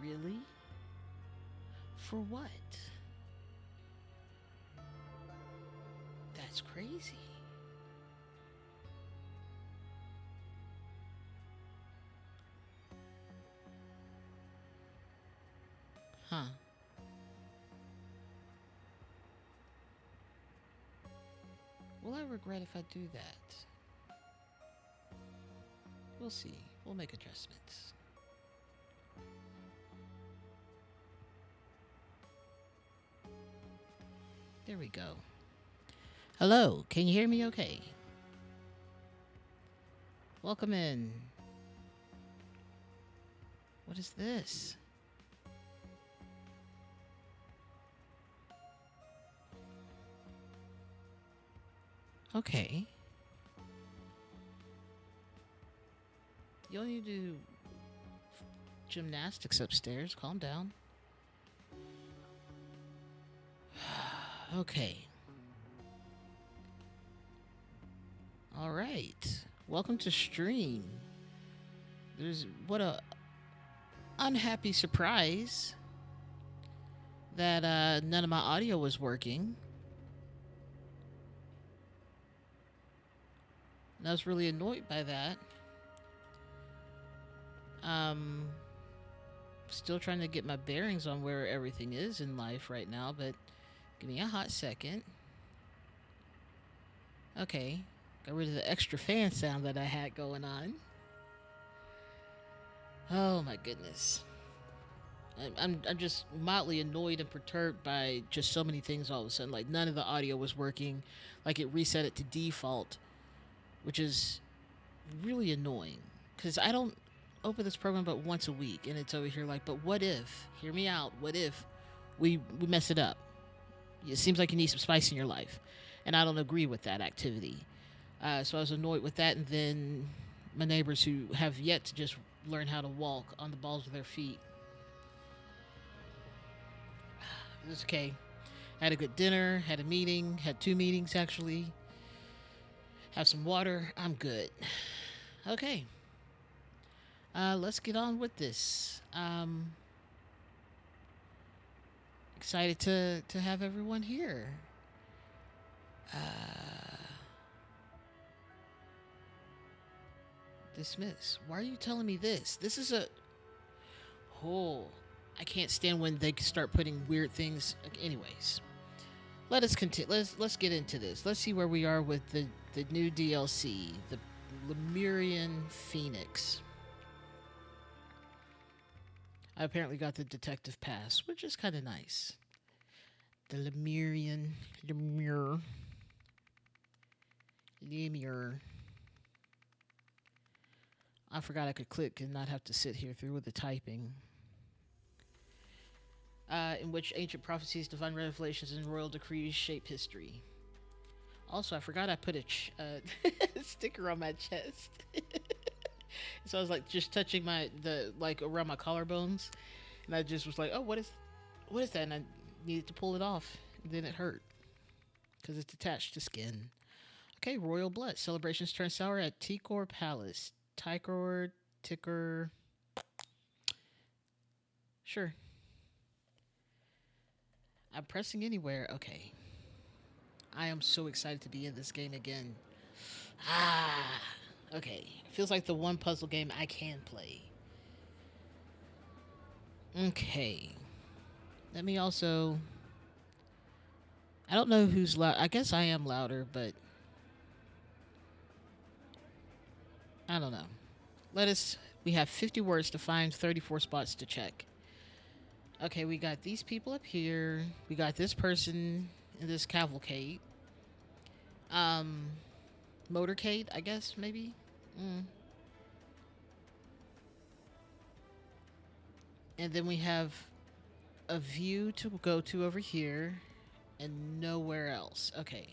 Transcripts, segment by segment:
Really? For what? That's crazy. Huh. Will I regret if I do that? We'll see. We'll make adjustments. There we go. Hello, can you hear me okay? Welcome in. What is this? Okay. You don't need to do gymnastics upstairs. Calm down. Okay. All right. Welcome to stream. There's what a unhappy surprise that none of my audio was working. And I was really annoyed by that. Still trying to get my bearings on where everything is in life right now, but give me a hot second. Okay, got rid of the extra fan sound that I had going on. Oh my goodness. I'm just mildly annoyed and perturbed by just so many things all of a sudden. Like none of the audio was working. Like it reset it to default, which is really annoying because I don't open this program but once a week, and it's over here like, but what if? Hear me out. What if we mess it up? It seems like you need some spice in your life, and I don't agree with that activity. So I was annoyed with that, and then my neighbors who have yet to just learn how to walk on the balls of their feet. It's okay. Had a good dinner, had a meeting, had 2 meetings actually. Have some water. I'm good. Okay. Let's get on with this. Excited to have everyone here. Dismiss. Why are you telling me this? This is a oh, I can't stand when they start putting weird things. Anyways, let us continue. Let's get into this. Let's see where we are with the new DLC, the Lemurian Phoenix. I apparently got the detective pass, which is kind of nice. The Lemur. I forgot I could click and not have to sit here through with the typing. In which ancient prophecies, divine revelations, and royal decrees shape history. Also, I forgot I put a sticker on my chest. So I was like just touching like around my collarbones, and I just was like, oh, what is that? And I needed to pull it off, and then it hurt because it's attached to skin. Okay, royal blood celebrations turn sour at Tikor Palace. Ticker. Sure. I'm pressing anywhere. Okay. I am so excited to be in this game again. Okay. Feels like the one puzzle game I can play. Okay. Let me also. I don't know who's loud. I guess I am louder, but I don't know. We have 50 words to find, 34 spots to check. Okay, we got these people up here. We got this person in this cavalcade. Motorcade, I guess, maybe? And then we have a view to go to over here and nowhere else. Okay.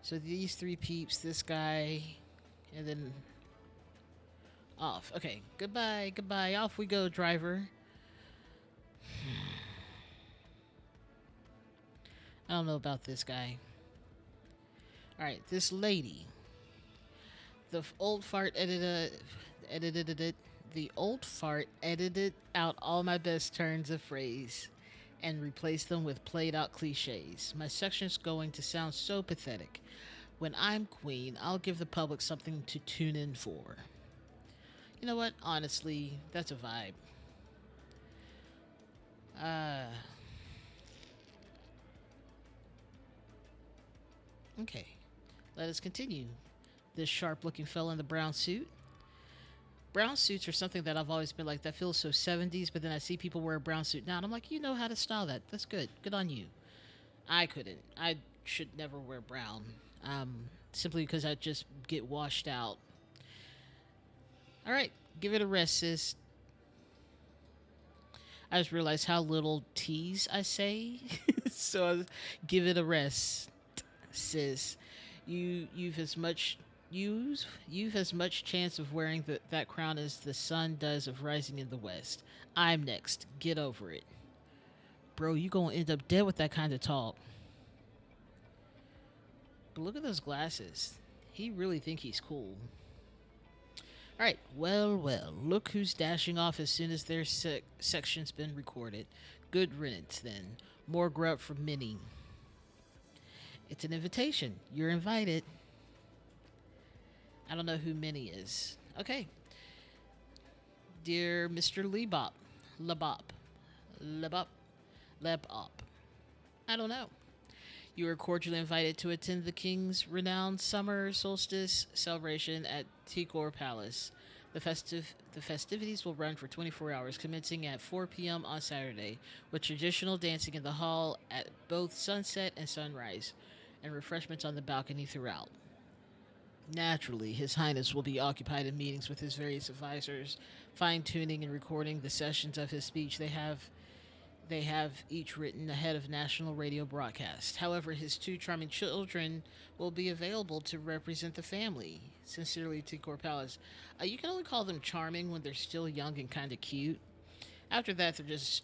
So these 3 peeps, this guy, and then off. Okay, goodbye. Off we go, driver. I don't know about this guy. Alright, this lady. The old fart edited it. The old fart edited out all my best turns of phrase and replaced them with played out cliches. My section's going to sound so pathetic. When I'm queen, I'll give the public something to tune in for. You know what? Honestly, that's a vibe. Uh, okay. Let us continue. This sharp looking fella in the brown suit. Brown suits are something that I've always been like, that feels so 70s, but then I see people wear a brown suit now, and I'm like, you know how to style that. That's good. Good on you. I couldn't. I should never wear brown. Simply because I just get washed out. All right, give it a rest, sis. I just realized how little T's I say. So give it a rest, sis. You've as much you've as much chance of wearing that crown as the sun does of rising in the west. I'm next. Get over it. Bro, you gonna end up dead with that kind of talk. But look at those glasses. He really think he's cool. All right, well, look who's dashing off as soon as their section's been recorded. Good riddance, then. More grub from Minnie. It's an invitation. You're invited. I don't know who Minnie is. Okay. Dear Mr. Lebop. Lebop. Lebop. Lebop. I don't know. You are cordially invited to attend the King's renowned summer solstice celebration at Tikor Palace. The festivities will run for 24 hours, commencing at 4 p.m. on Saturday, with traditional dancing in the hall at both sunset and sunrise, and refreshments on the balcony throughout. Naturally, His Highness will be occupied in meetings with his various advisors, fine tuning and recording the sessions of his speech. They have each written ahead of national radio broadcast. However, his two charming children will be available to represent the family. Sincerely, Tikor Palace. You can only call them charming when they're still young and kind of cute. After that, they're just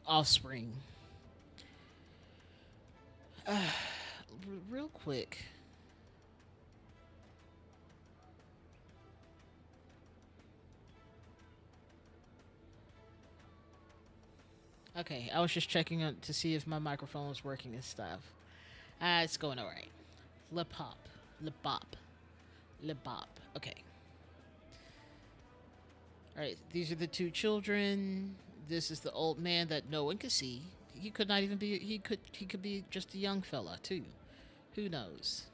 offspring. Real quick. Okay, I was just checking on to see if my microphone was working and stuff. It's going all right. Lip hop, lip bop, lip bop. Okay. All right. These are the two children. This is the old man that no one could see. He could not even be. He could be just a young fella too. Who knows?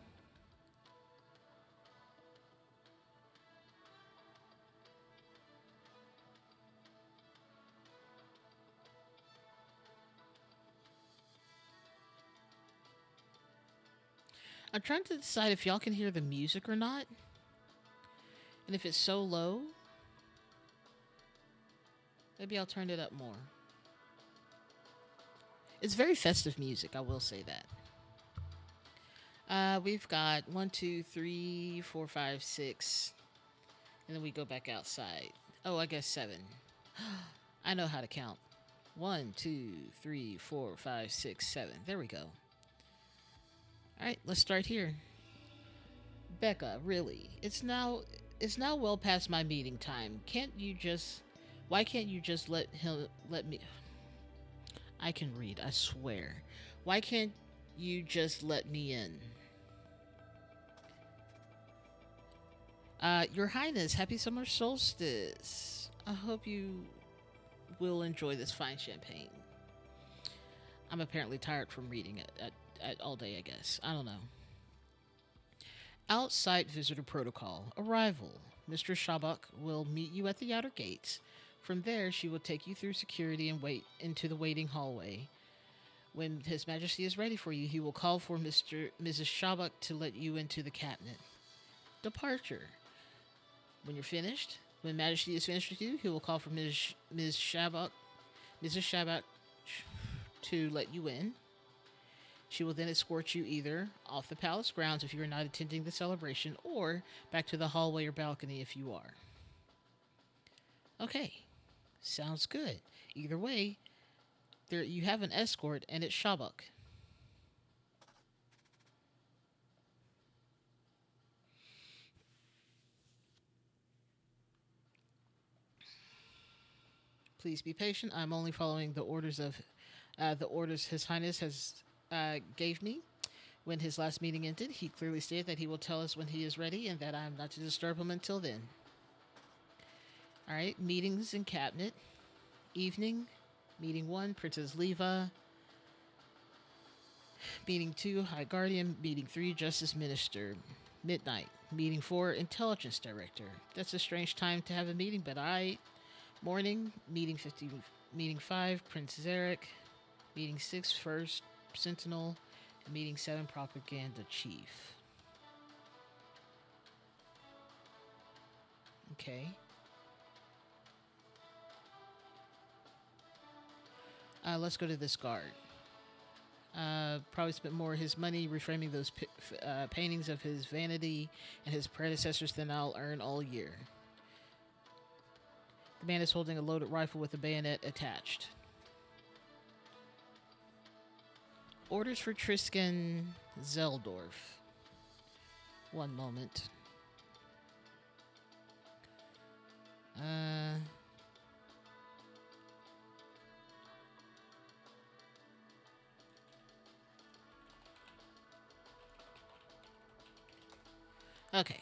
I'm trying to decide if y'all can hear the music or not, and if it's so low, maybe I'll turn it up more. It's very festive music. I will say that. We've got one, two, three, four, five, six, and then we go back outside. Oh, I guess seven. I know how to count. One, two, three, four, five, six, seven. There we go. All right, let's start here. Becca, really? It's now well past my meeting time. Can't you just Why can't you just let me I can read, I swear. Why can't you just let me in? Your Highness, happy summer solstice. I hope you will enjoy this fine champagne. I'm apparently tired from reading it at all day, I guess. I don't know. Outside visitor protocol. Arrival. Mr. Shabak will meet you at the outer gates. From there, she will take you through security and wait into the waiting hallway. When His Majesty is ready for you, he will call for Mrs. Shabak to let you into the cabinet. Departure. When you're finished, when Majesty is finished with you, he will call for Mrs. Shabak to let you in. She will then escort you either off the palace grounds if you are not attending the celebration, or back to the hallway or balcony if you are. Okay, sounds good. Either way, there you have an escort, and it's Shabak. Please be patient. I'm only following the orders His Highness has gave me. When his last meeting ended, he clearly stated that he will tell us when he is ready and that I am not to disturb him until then. All right, meetings in cabinet. Evening, meeting 1, Princess Leva. Meeting 2, High Guardian. Meeting 3, Justice Minister. Midnight, meeting 4, Intelligence Director. That's a strange time to have a meeting, but Morning, meeting 50, meeting 5, Prince Zarek. Meeting 6, First Sentinel. Meeting 7, Propaganda Chief. Okay. Let's go to this guard. Probably spent more of his money reframing those paintings of his vanity and his predecessors than I'll earn all year. The man is holding a loaded rifle with a bayonet attached. Orders for Tristan Zeldorf. One moment. Okay.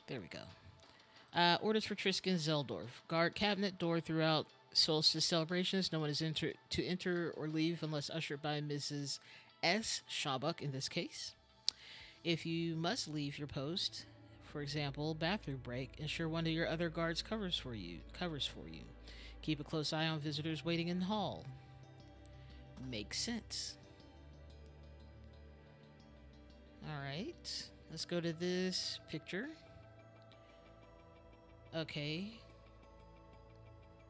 There we go. Orders for Tristan Zeldorf. Guard cabinet door throughout solstice celebrations. No one is to enter or leave unless ushered by Mrs. S. Shabuk in this case. If you must leave your post, for example, bathroom break, ensure one of your other guards covers for you. Keep a close eye on visitors waiting in the hall. Makes sense. Alright. Let's go to this picture. Okay.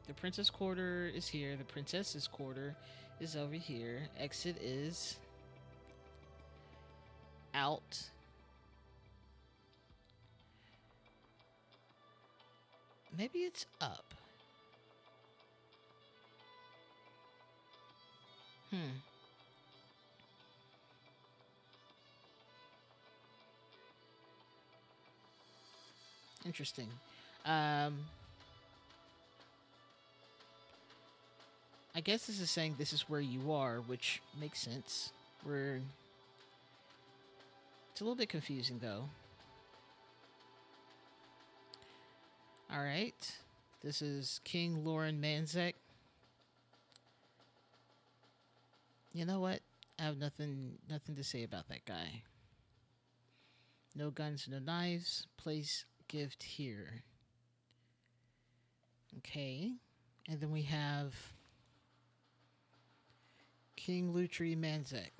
The princess quarter is here. The princess's quarter is over here. Exit is out. Maybe it's up. Interesting. I guess this is saying this is where you are, which makes sense. It's a little bit confusing, though. Alright. This is King Lauren Manzek. You know what? I have nothing to say about that guy. No guns, no knives. Place gift here. Okay. And then we have King Lutri Manzek.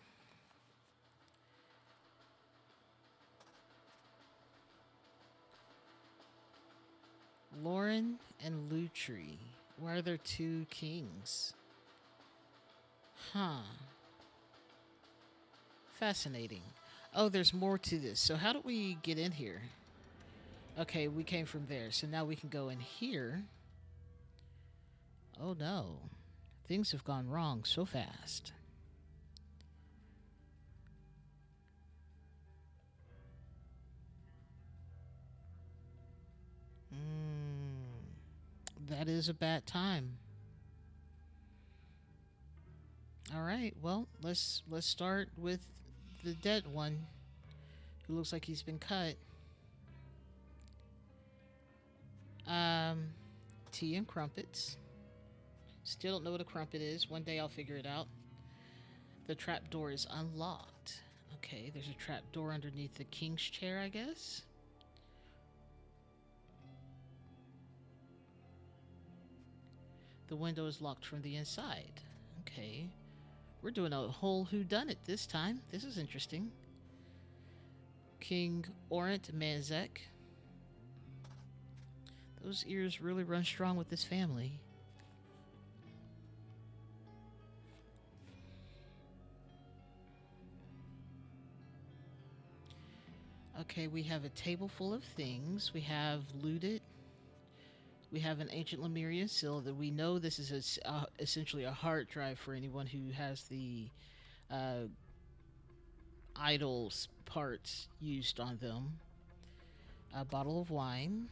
Lauren and Lutri. Why are there two kings? Huh. Fascinating. Oh, there's more to this. So how do we get in here? Okay, we came from there. So now we can go in here. Oh no. Things have gone wrong so fast. That is a bad time. All right, well, let's start with the dead one, who looks like he's been cut. Tea and crumpets. Still don't know what a crumpet is. One day I'll figure it out. The trap door is unlocked. Okay, there's a trap door underneath the king's chair, I guess. The window is locked from the inside. Okay. We're doing a whole whodunit this time. This is interesting. King Orant Manzek. Those ears really run strong with this family. Okay, we have a table full of things. We have looted. We have an ancient Lemurian seal that we know this is essentially a hard drive for anyone who has the idols parts used on them. A bottle of wine.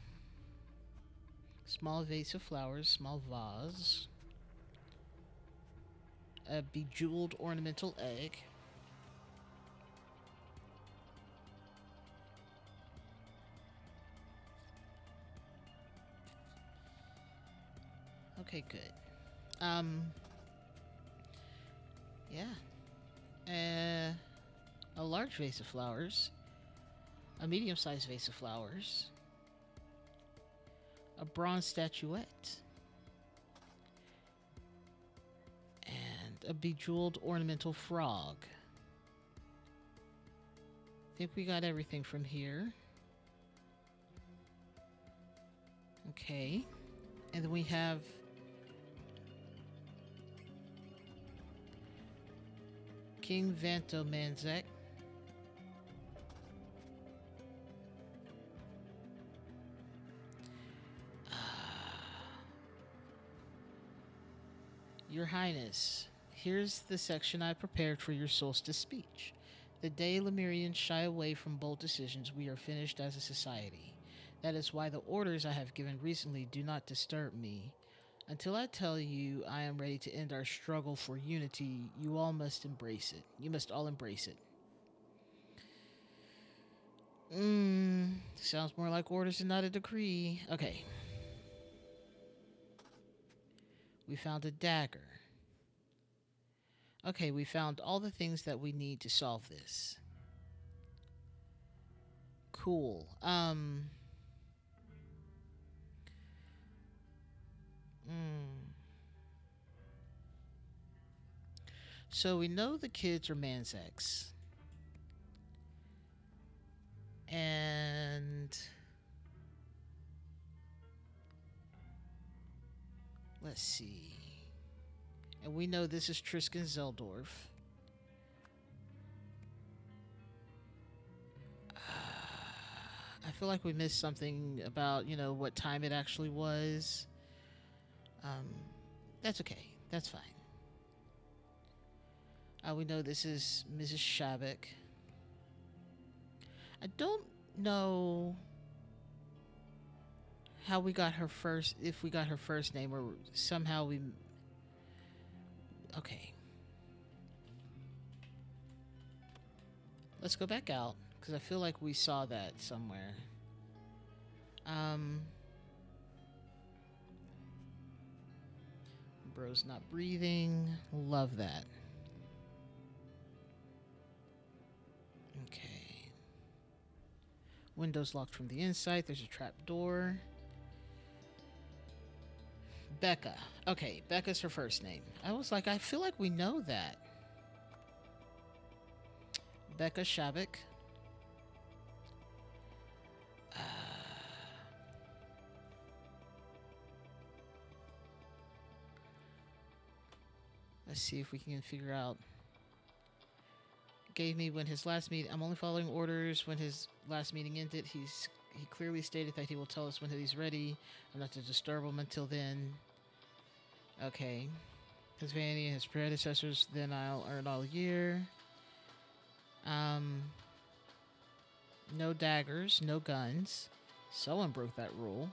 Small vase of flowers, small vase. A bejeweled ornamental egg. Okay, good. Yeah. A large vase of flowers. A medium-sized vase of flowers. A bronze statuette. And a bejeweled ornamental frog. I think we got everything from here. Okay. And then we have King Vanto Manzek. Your Highness, here's the section I prepared for your solstice speech. The day Lemurians shy away from bold decisions, we are finished as a society. That is why the orders I have given recently do not disturb me. Until I tell you I am ready to end our struggle for unity, you all must embrace it. You must all embrace it. Sounds more like orders and not a decree. Okay. We found a dagger. Okay, we found all the things that we need to solve this. Cool. So we know the kids are Manzex. And let's see. And we know this is Tristan Zeldorf. I feel like we missed something about, what time it actually was. That's okay. That's fine. We know this is Mrs. Shabak. I don't know how we got her first, if we got her first name or somehow we... Okay. Let's go back out, because I feel like we saw that somewhere. Bro's not breathing. Love that. Okay. Windows locked from the inside. There's a trap door. Becca. Okay, Becca's her first name. I was like, I feel like we know that. Becca Shabak. Let's see if we can figure out. Gave me when his last meeting. I'm only following orders when his last meeting ended. He clearly stated that he will tell us when he's ready. I'm not to disturb him until then. Okay. His vanity and his predecessors, then I'll earn all year. No daggers, no guns. Someone broke that rule.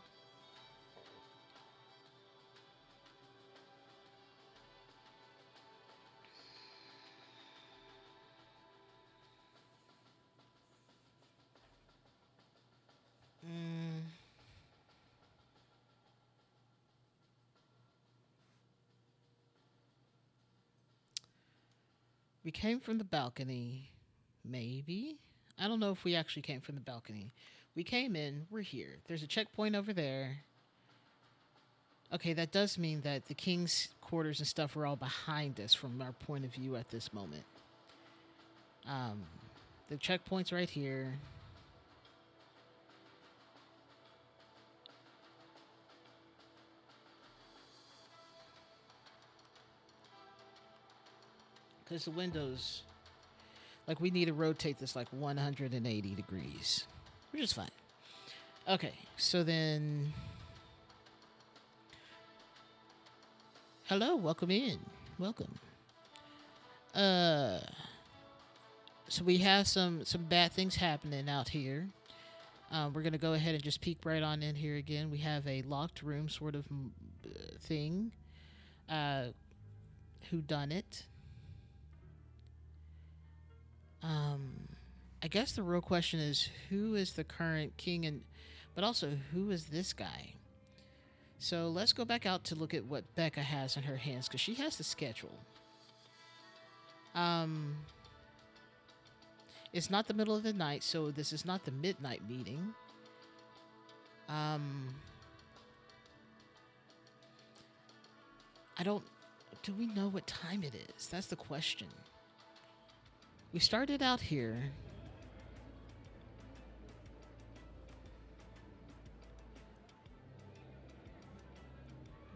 We came from the balcony. Maybe? I don't know if we actually came from the balcony. We came in. We're here. There's a checkpoint over there. Okay, that does mean that the king's quarters and stuff are all behind us from our point of view at this moment. The checkpoint's right here. Because the windows, like, we need to rotate this like 180 degrees, which is fine. Okay, so then, hello, welcome in, welcome. So we have some bad things happening out here. We're going to go ahead and just peek right on in here again. We have a locked room sort of thing. Uh, who done it? I guess the real question is who is the current king, and but also who is this guy? So let's go back out to look at what Becca has in her hands because she has the schedule. Um, it's not the middle of the night, so this is not the midnight meeting. I don't. Do we know what time it is? That's the question. We started out here.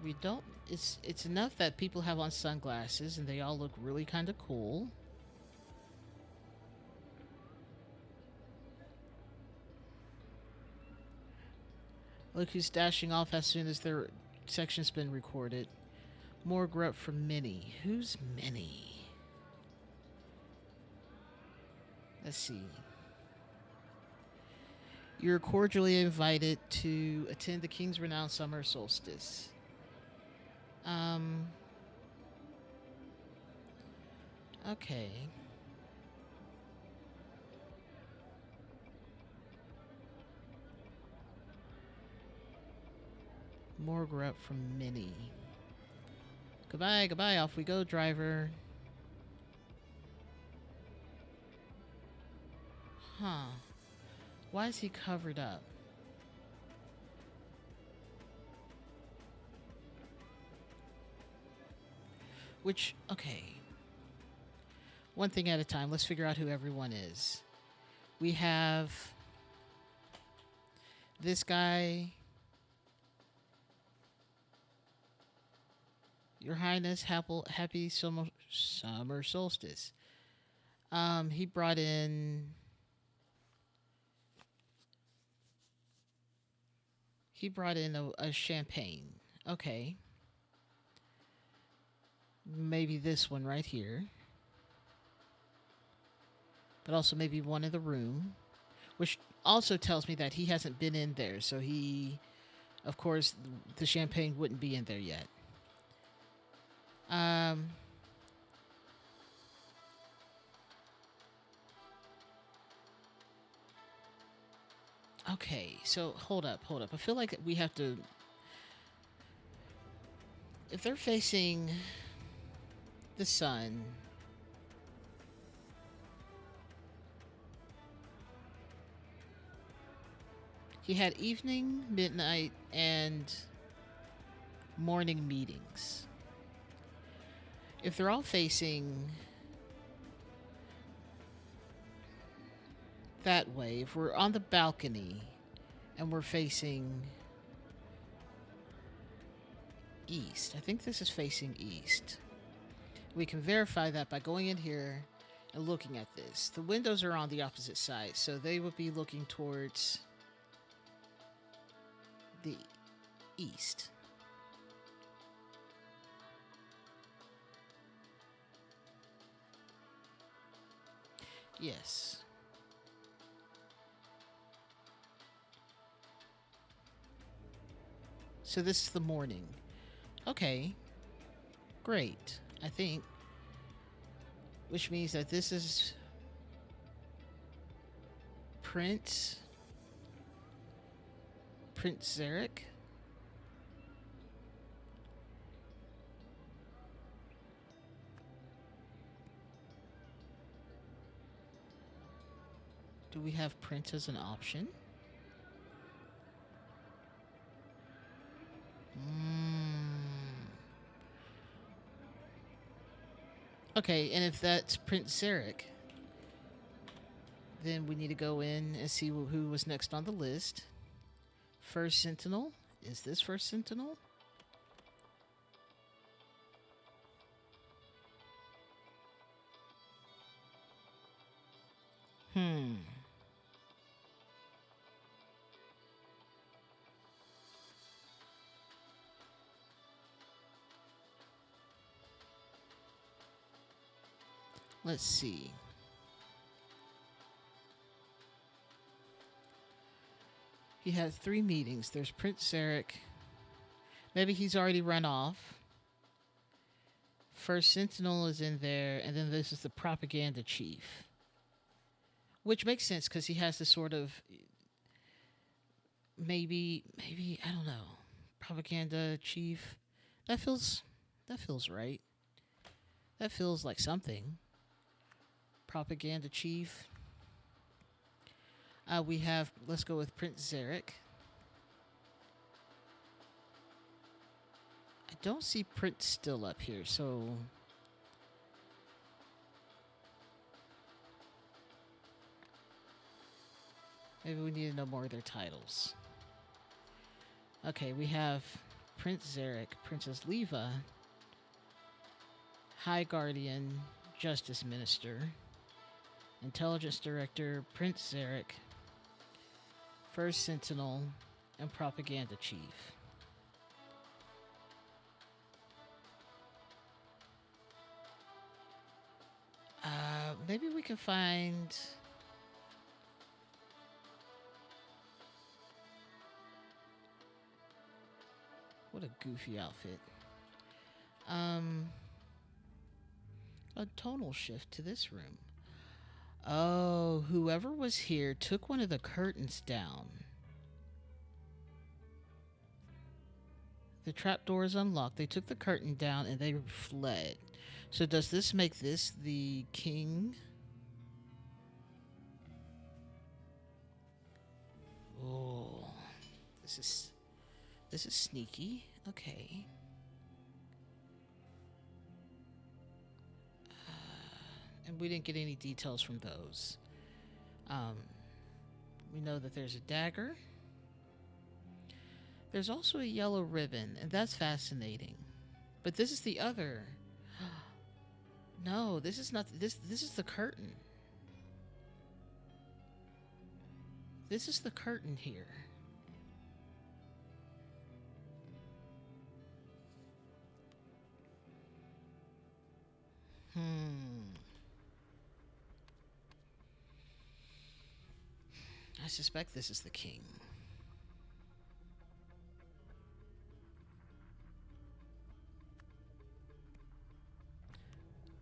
We don't. It's enough that people have on sunglasses and they all look really kind of cool. Look who's dashing off as soon as their section's been recorded. More grub from Minnie. Who's Minnie? Let's see. You're cordially invited to attend the King's Renowned Summer Solstice. Okay. More grub from Minnie. Goodbye, goodbye, off we go, driver. Huh. Why is he covered up? Which, okay. One thing at a time. Let's figure out who everyone is. We have this guy. Your Highness, happy summer solstice. He brought in. He brought in a champagne. Okay. Maybe this one right here. But also maybe one in the room. Which also tells me that he hasn't been in there. So he, of course, the champagne wouldn't be in there yet. Okay, so hold up. I feel like we have to. If they're facing the sun, he had evening, midnight, and morning meetings. If they're all facing that way, if we're on the balcony and we're facing east, I think this is facing east. We can verify that by going in here and looking at this. The windows are on the opposite side, so they would be looking towards the east. Yes. So this is the morning. Okay. Great, I think. Which means that this is Prince Zarek. Do we have Prince as an option? Okay, and if that's Prince Zarek, then we need to go in and see who was next on the list. First Sentinel? Is this First Sentinel? Let's see. He has three meetings. There's Prince Zarek. Maybe he's already run off. First Sentinel is in there, and then this is the propaganda chief, which makes sense because he has this sort of maybe I don't know, propaganda chief. That feels that feels right. That feels like something. Propaganda chief. We have, let's go with Prince Zarek. I don't see Prince still up here, so maybe we need to know more of their titles. Okay, we have Prince Zarek, Princess Leva, High Guardian, Justice Minister, Intelligence Director, Prince Zarek, First Sentinel, and Propaganda Chief. Maybe we can find... What a goofy outfit. A tonal shift to this room. Oh, whoever was here took one of the curtains down. The trapdoor is unlocked. They took the curtain down and they fled. So does this make this the king? Oh, this is sneaky. Okay. And we didn't get any details from those. We know that there's a dagger. There's also a yellow ribbon, and that's fascinating. But this is the other. No, this is not. This is the curtain. This is the curtain here. I suspect this is the king.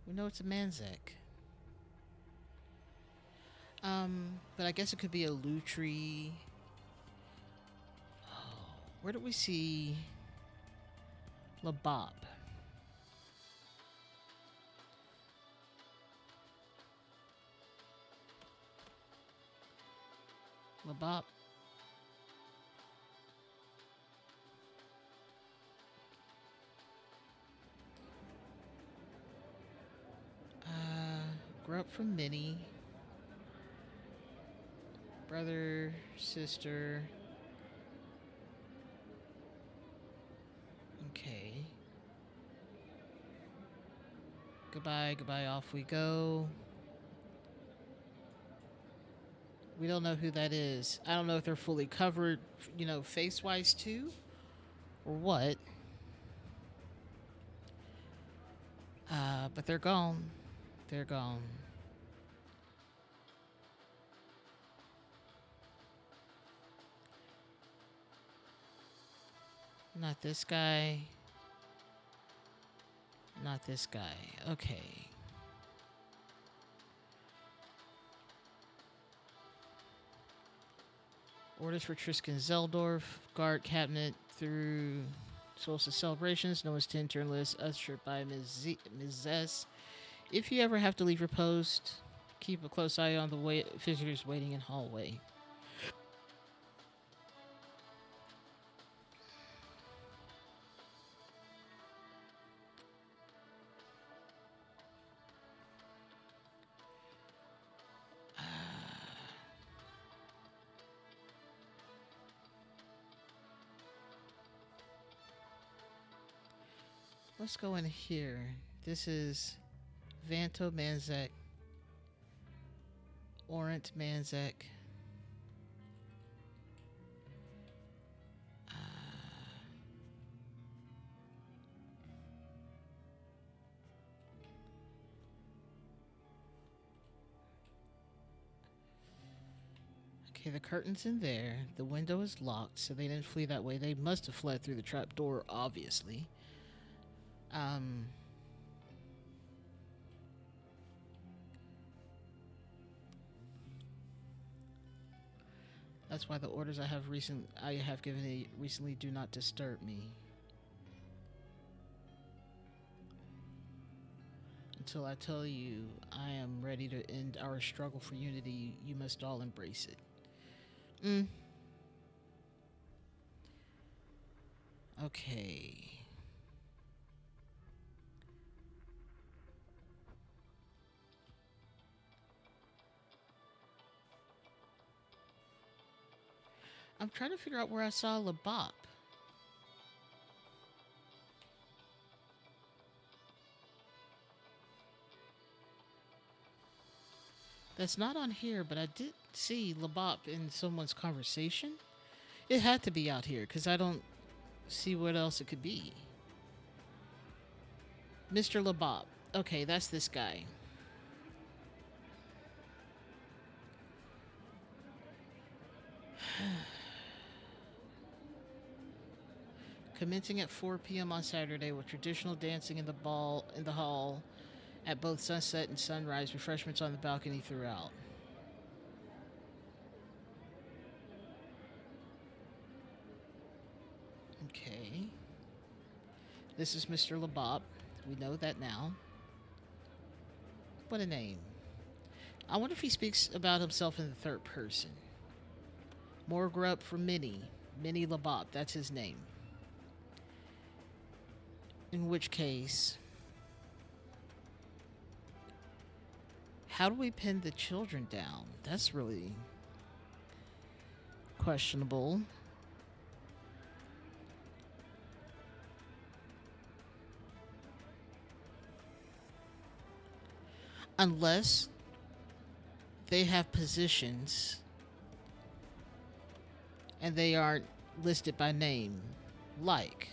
We know it's a Manzek. But I guess it could be a Lutri. Oh, where do we see Labop? Labop. Grew up from Minnie. Brother, sister. Okay. Goodbye, goodbye, off we go. We don't know who that is. I don't know if they're fully covered, face-wise too, or what. But they're gone. They're gone. Not this guy. Not this guy. Okay. Orders for Tristan Zeldorf. Guard cabinet through solstice celebrations. No one's 10 turn list. Ushered by Ms. S. If you ever have to leave your post, keep a close eye on the visitors waiting in hallway. Let's go in here. This is Vanto Manzek, Orant Manzek. Okay, the curtain's in there. The window is locked, so they didn't flee that way. They must have fled through the trap door, obviously. Um, that's why the orders I have given recently do not disturb me. Until I tell you I am ready to end our struggle for unity, you must all embrace it. Mm. Okay. I'm trying to figure out where I saw Labop. That's not on here, but I did see Labop in someone's conversation. It had to be out here because I don't see what else it could be. Mr. Labop. Okay, that's this guy. Commencing at 4 p.m. on Saturday with traditional dancing in the hall at both sunset and sunrise, refreshments on the balcony throughout. Okay. This is Mr. Labop. We know that now. What a name. I wonder if he speaks about himself in the third person. More grew up from Minnie. Minnie Labop. That's his name. In which case, how do we pin the children down? That's really questionable. Unless they have positions and they aren't listed by name. Like,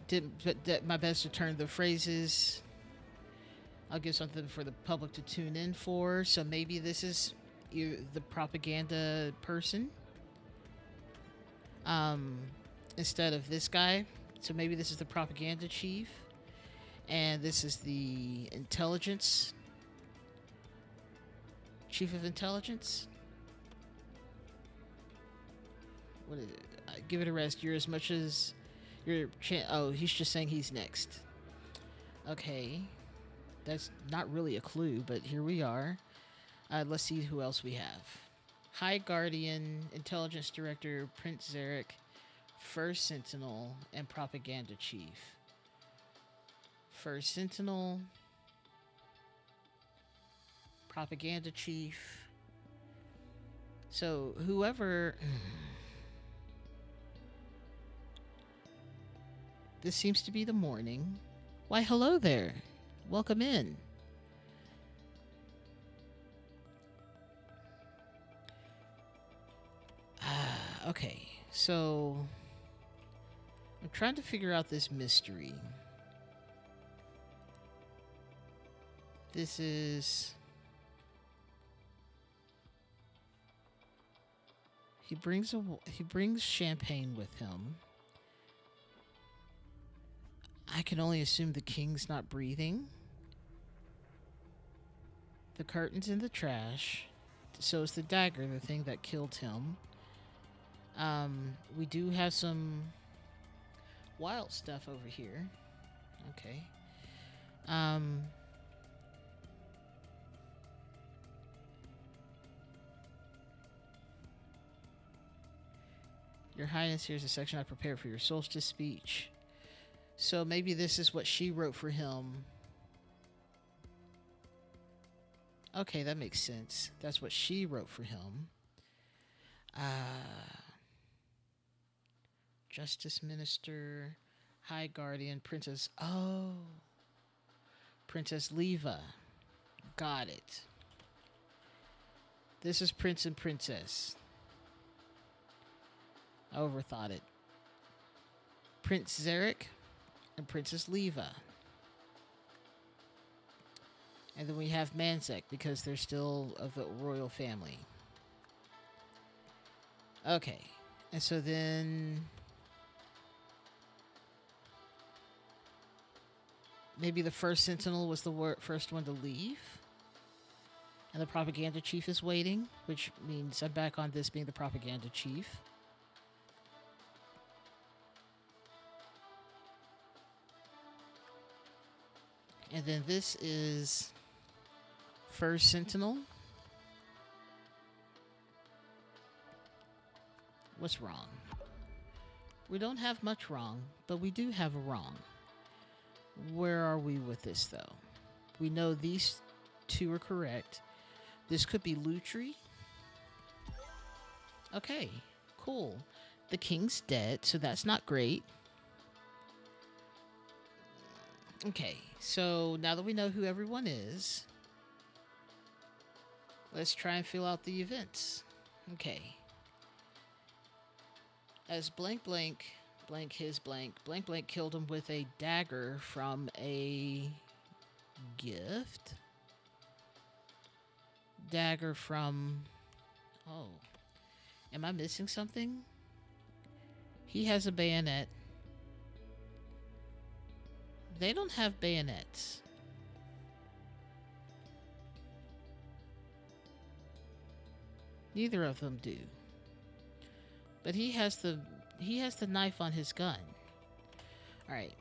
did my best to turn the phrases. I'll give something for the public to tune in for. So maybe this is the propaganda person instead of this guy. So maybe this is the propaganda chief. And this is the intelligence. Chief of intelligence? What is it? Give it a rest. You're as much as... oh, he's just saying he's next. Okay. That's not really a clue, but here we are. Let's see who else we have. High Guardian, Intelligence Director, Prince Zarek, First Sentinel, and Propaganda Chief. First Sentinel, Propaganda Chief. So whoever... This seems to be the morning. Why, hello there. Welcome in. Okay, so I'm trying to figure out this mystery. This is... He brings champagne with him. I can only assume the king's not breathing. The curtain's in the trash. So is the dagger, the thing that killed him. We do have some wild stuff over here. Okay. Your Highness, here's a section I prepared for your solstice speech. So maybe this is what she wrote for him. Okay, that makes sense. That's what she wrote for him. Justice Minister, High Guardian, Princess... Oh. Princess Leva. Got it. This is Prince and Princess. I overthought it. Prince Zarek and Princess Leva. And then we have Manzek because they're still of the royal family. Okay. And so then maybe the first sentinel was the first one to leave. And the propaganda chief is waiting, which means I'm back on this being the propaganda chief. And then this is first sentinel. What's wrong? We don't have much wrong, but we do have a wrong. Where are we with this, though? We know these two are correct. This could be Lutri. Okay, cool. The king's dead, so that's not great. Okay, so now that we know who everyone is, let's try and fill out the events. Okay. As blank blank, blank his blank, blank blank killed him with a dagger from a gift. Dagger from... Oh. Am I missing something? He has a bayonet. They don't have bayonets. Neither of them do. But he has the knife on his gun. All right.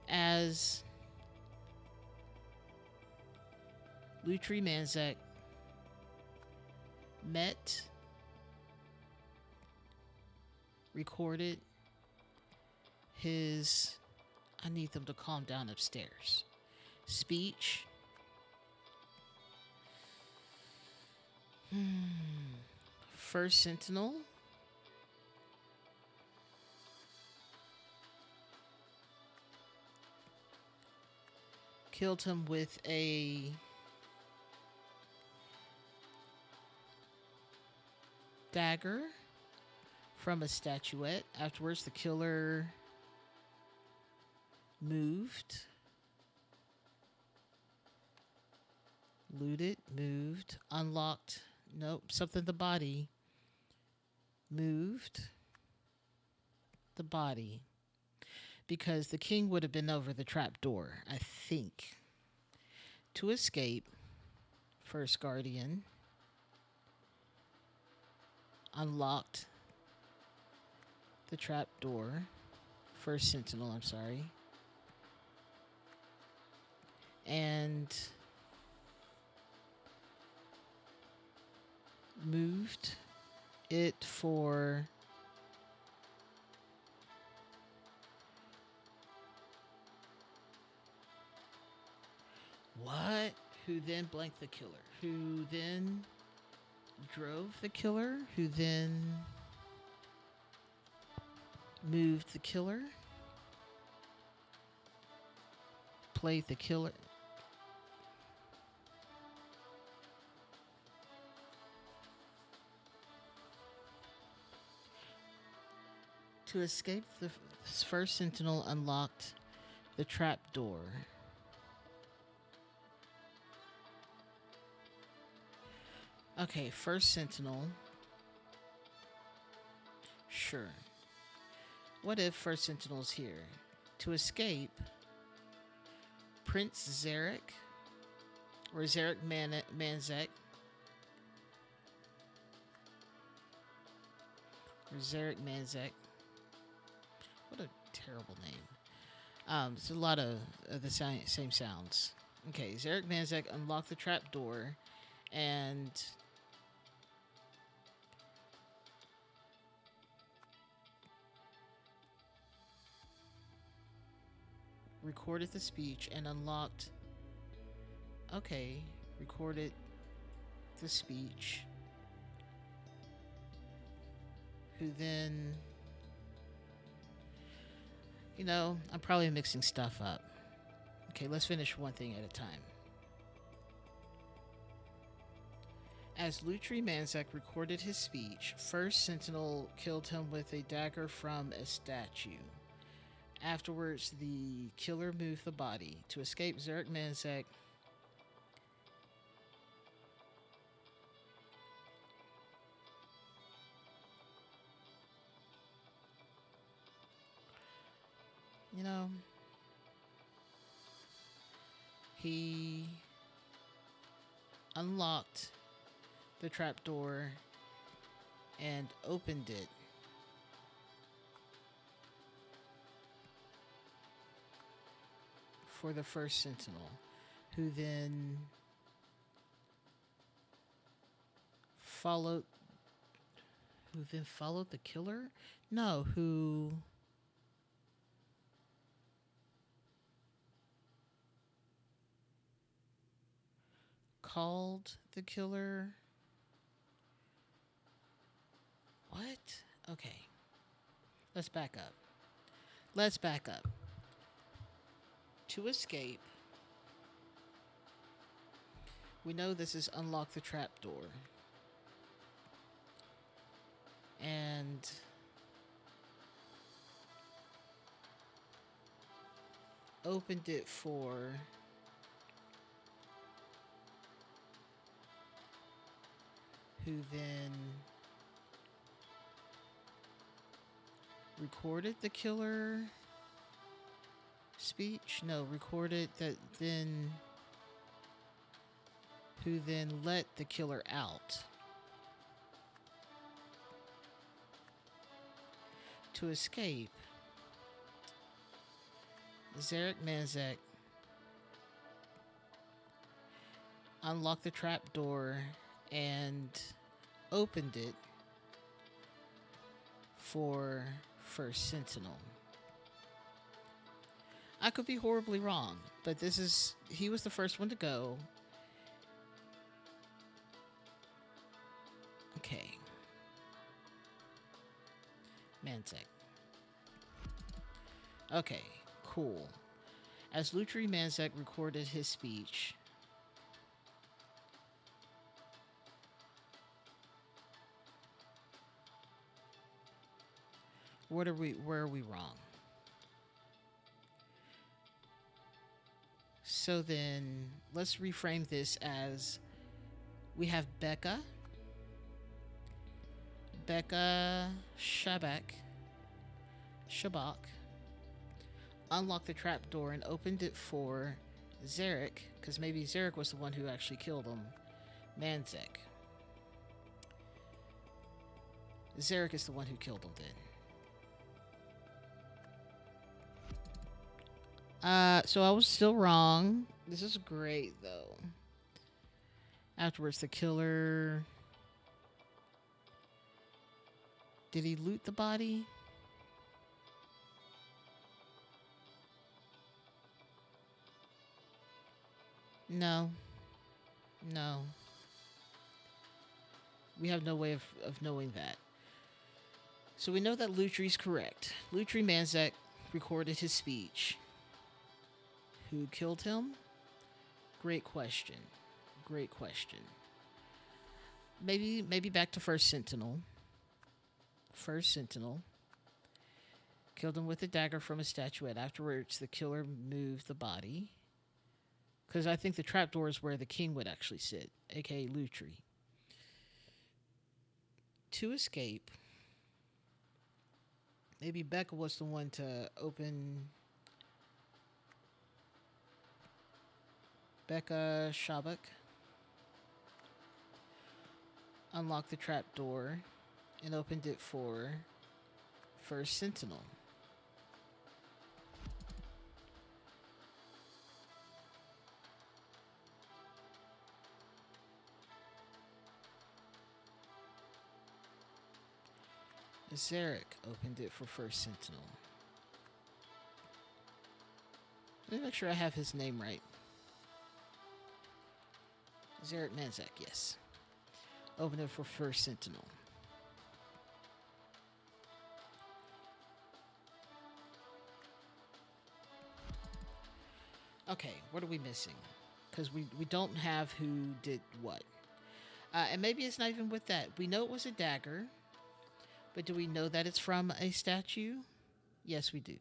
As Lutri Manzek met, recorded his... I need them to calm down upstairs. Speech. First sentinel. Killed him with a dagger from a statuette. Afterwards, the killer moved, looted, moved, unlocked. Nope, something the body. Moved the body. Because the king would have been over the trap door, I think. To escape, first guardian unlocked the trap door. First sentinel, I'm sorry. And moved it for what? Who then blanked the killer? Who then drove the killer? Who then moved the killer? Played the killer. To escape, the first sentinel unlocked the trap door. Okay, first sentinel. Sure. What if first sentinel's here? To escape, Prince Zarek or Zarek Manzek or Zarek Manzek. What a terrible name. It's a lot of the same sounds. Okay, Zarek Manzek unlocked the trap door and recorded the speech and unlocked. Okay, recorded the speech. Who then... You know, I'm probably mixing stuff up. Okay, let's finish one thing at a time. As Lutri Manzek recorded his speech, first sentinel killed him with a dagger from a statue. Afterwards, the killer moved the body. To escape, Zarek Manzek You know, he unlocked the trapdoor and opened it for the first sentinel, who then followed the killer? No, who called the killer? What? Okay. Let's back up. Let's back up. To escape, we know this is unlock the trapdoor. And opened it for who then recorded the killer speech? No, recorded that then who then let the killer out to escape. Zarek Manzak unlocked the trapdoor and opened it for First Sentinel. I could be horribly wrong, but he was the first one to go. Okay. Manzek. Okay, cool. As Lutri Manzek recorded his speech, where are we wrong? So then, let's reframe this as we have Becca Shabak unlocked the trapdoor and opened it for Zarek, because maybe Zarek was the one who actually killed him, Manzek. Zarek is the one who killed him then. So I was still wrong. This is great, though. Afterwards, the killer... Did he loot the body? No. We have no way of knowing that. So we know that Lutri's correct. Lutri Manzek recorded his speech. Who killed him? Great question. Maybe back to First Sentinel. Killed him with a dagger from a statuette. Afterwards, the killer moved the body. Because I think the trapdoor is where the king would actually sit, aka Lutri. To escape, maybe Becca was the one to open... Becca Shabak unlocked the trapdoor and opened it for First Sentinel. Zarek opened it for First Sentinel. Let me make sure I have his name right. Zarek Manzak, yes. Opened it for First Sentinel. Okay, what are we missing? Because we don't have who did what. And maybe it's not even with that. We know it was a dagger. But do we know that it's from a statue? Yes, we do.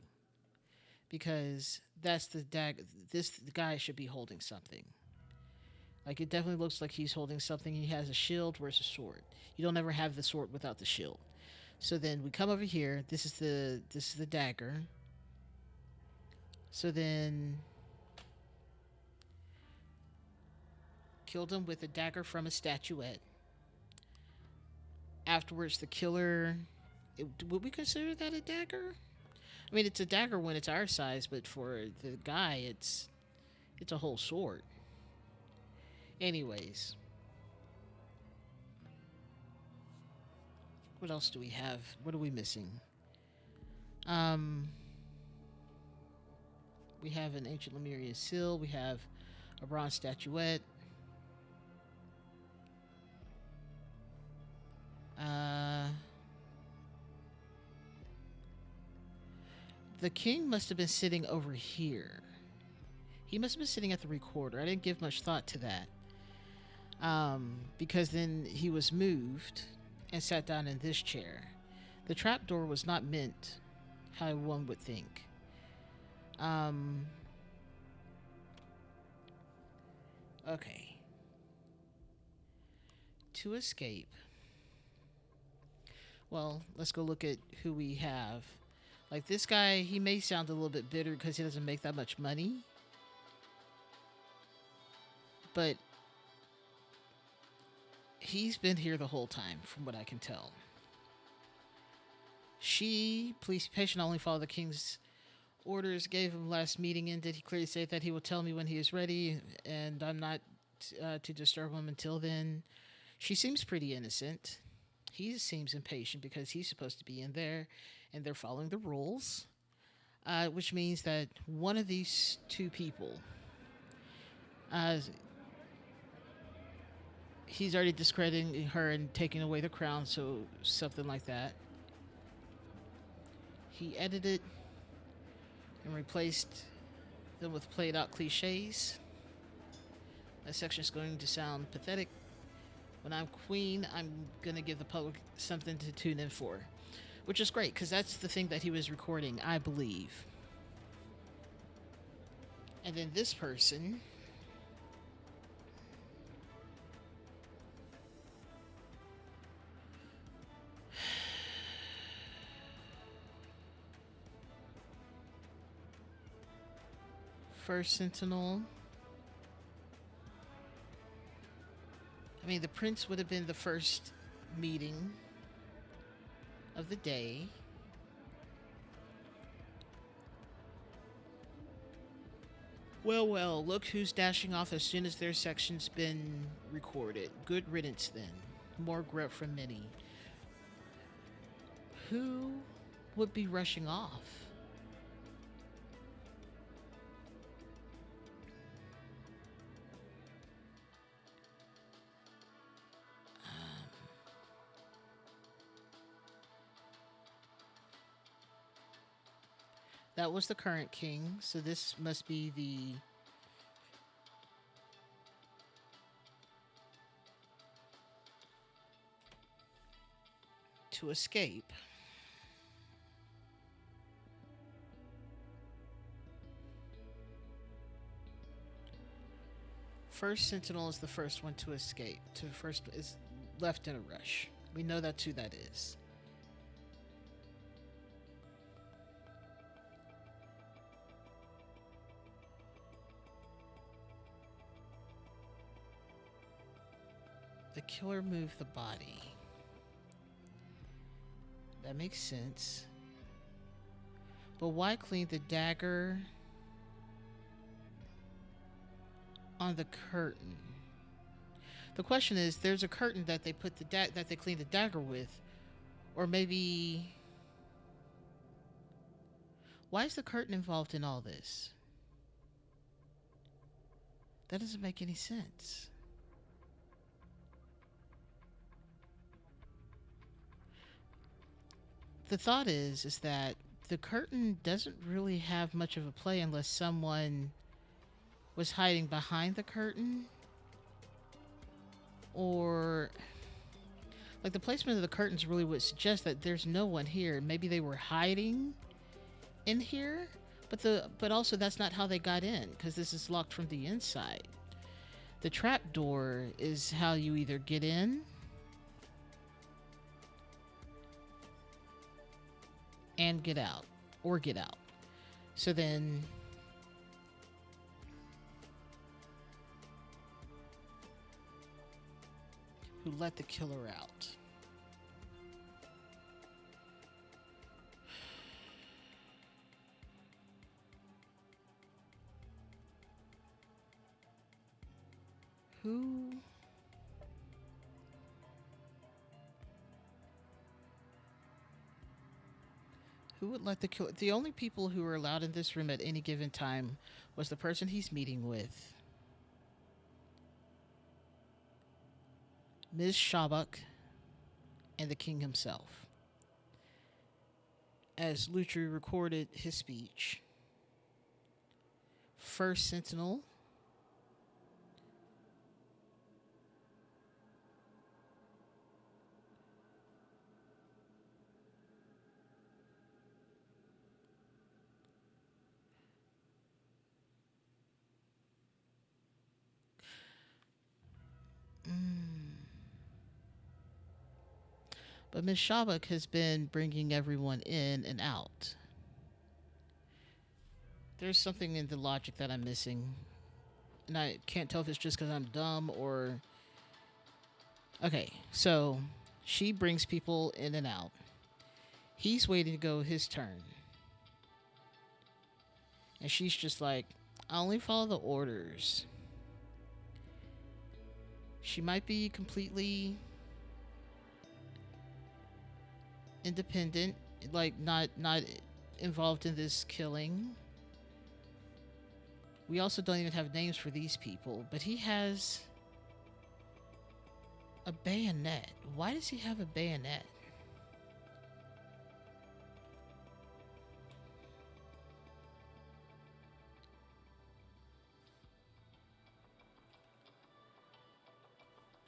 Because that's the dagger. The guy should be holding something. Like, it definitely looks like he's holding something. He has a shield. Where's a sword? You don't ever have the sword without the shield. So then we come over here. This is the dagger. So then killed him with a dagger from a statuette. Afterwards, the killer. Would we consider that a dagger? I mean, it's a dagger when it's our size, but for the guy, it's a whole sword. Anyways, what else do we have? What are we missing? We have an ancient Lemurian seal. We have a bronze statuette. The king must have been sitting over here. He must have been sitting at the recorder. I didn't give much thought to that. Because then he was moved and sat down in this chair. The trapdoor was not meant how one would think. Okay. To escape. Well, let's go look at who we have. Like this guy, he may sound a little bit bitter because he doesn't make that much money. But he's been here the whole time, from what I can tell. She, please be patient, only follow the king's orders. Gave him last meeting ended. He clearly said that he will tell me when he is ready, and I'm not to disturb him until then. She seems pretty innocent. He seems impatient because he's supposed to be in there, and they're following the rules, which means that one of these two people, he's already discrediting her and taking away the crown, so something like that. He edited and replaced them with played out cliches. That section is going to sound pathetic. When I'm queen, I'm going to give the public something to tune in for. Which is great, because that's the thing that he was recording, I believe. And then this person. First Sentinel. I mean, the prince would have been the first meeting of the day. Well, look who's dashing off as soon as their section's been recorded. Good riddance then. More grunt from many. Who would be rushing off? That was the current king, so this must be the to escape. First Sentinel is the first one to escape. To first is left in a rush. We know that's who that is. The killer moved the body. That makes sense. But why clean the dagger on the curtain? The question is, there's a curtain that they put that they clean the dagger with, or maybe why is the curtain involved in all this? That doesn't make any sense. The thought is that the curtain doesn't really have much of a play unless someone was hiding behind the curtain, or like the placement of the curtains really would suggest that there's no one here. Maybe they were hiding in here, but also that's not how they got in, because this is locked from the inside. The trap door is how you either get in and get out, or get out. So then who let the killer out. Who would let the killer? The only people who were allowed in this room at any given time was the person he's meeting with, Ms. Shabak, and the king himself. As Lutri recorded his speech, First Sentinel but Ms. Shabak has been bringing everyone in and out. There's something in the logic that I'm missing. And I can't tell if it's just because I'm dumb or... Okay, so she brings people in and out. He's waiting to go his turn. And she's just like, I only follow the orders. She might be completely independent, like not involved in this killing. We also don't even have names for these people, but he has a bayonet. Why does he have a bayonet?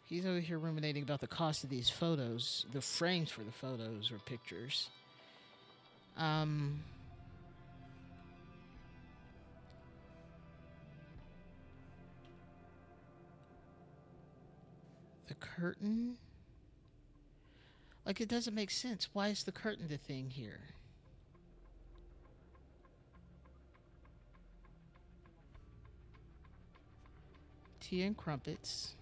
He's over here ruminating about the cost of these photos, the frames for the photos or pictures. The curtain? Like, it doesn't make sense. Why is the curtain the thing here? Tea and crumpets.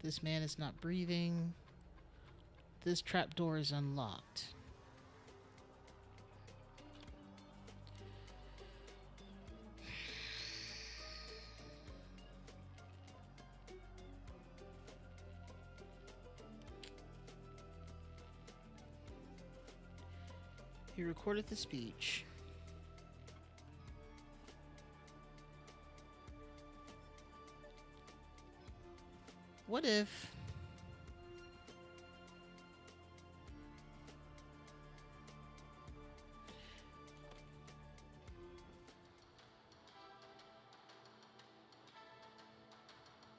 This man is not breathing. This trapdoor is unlocked. He recorded the speech. What if...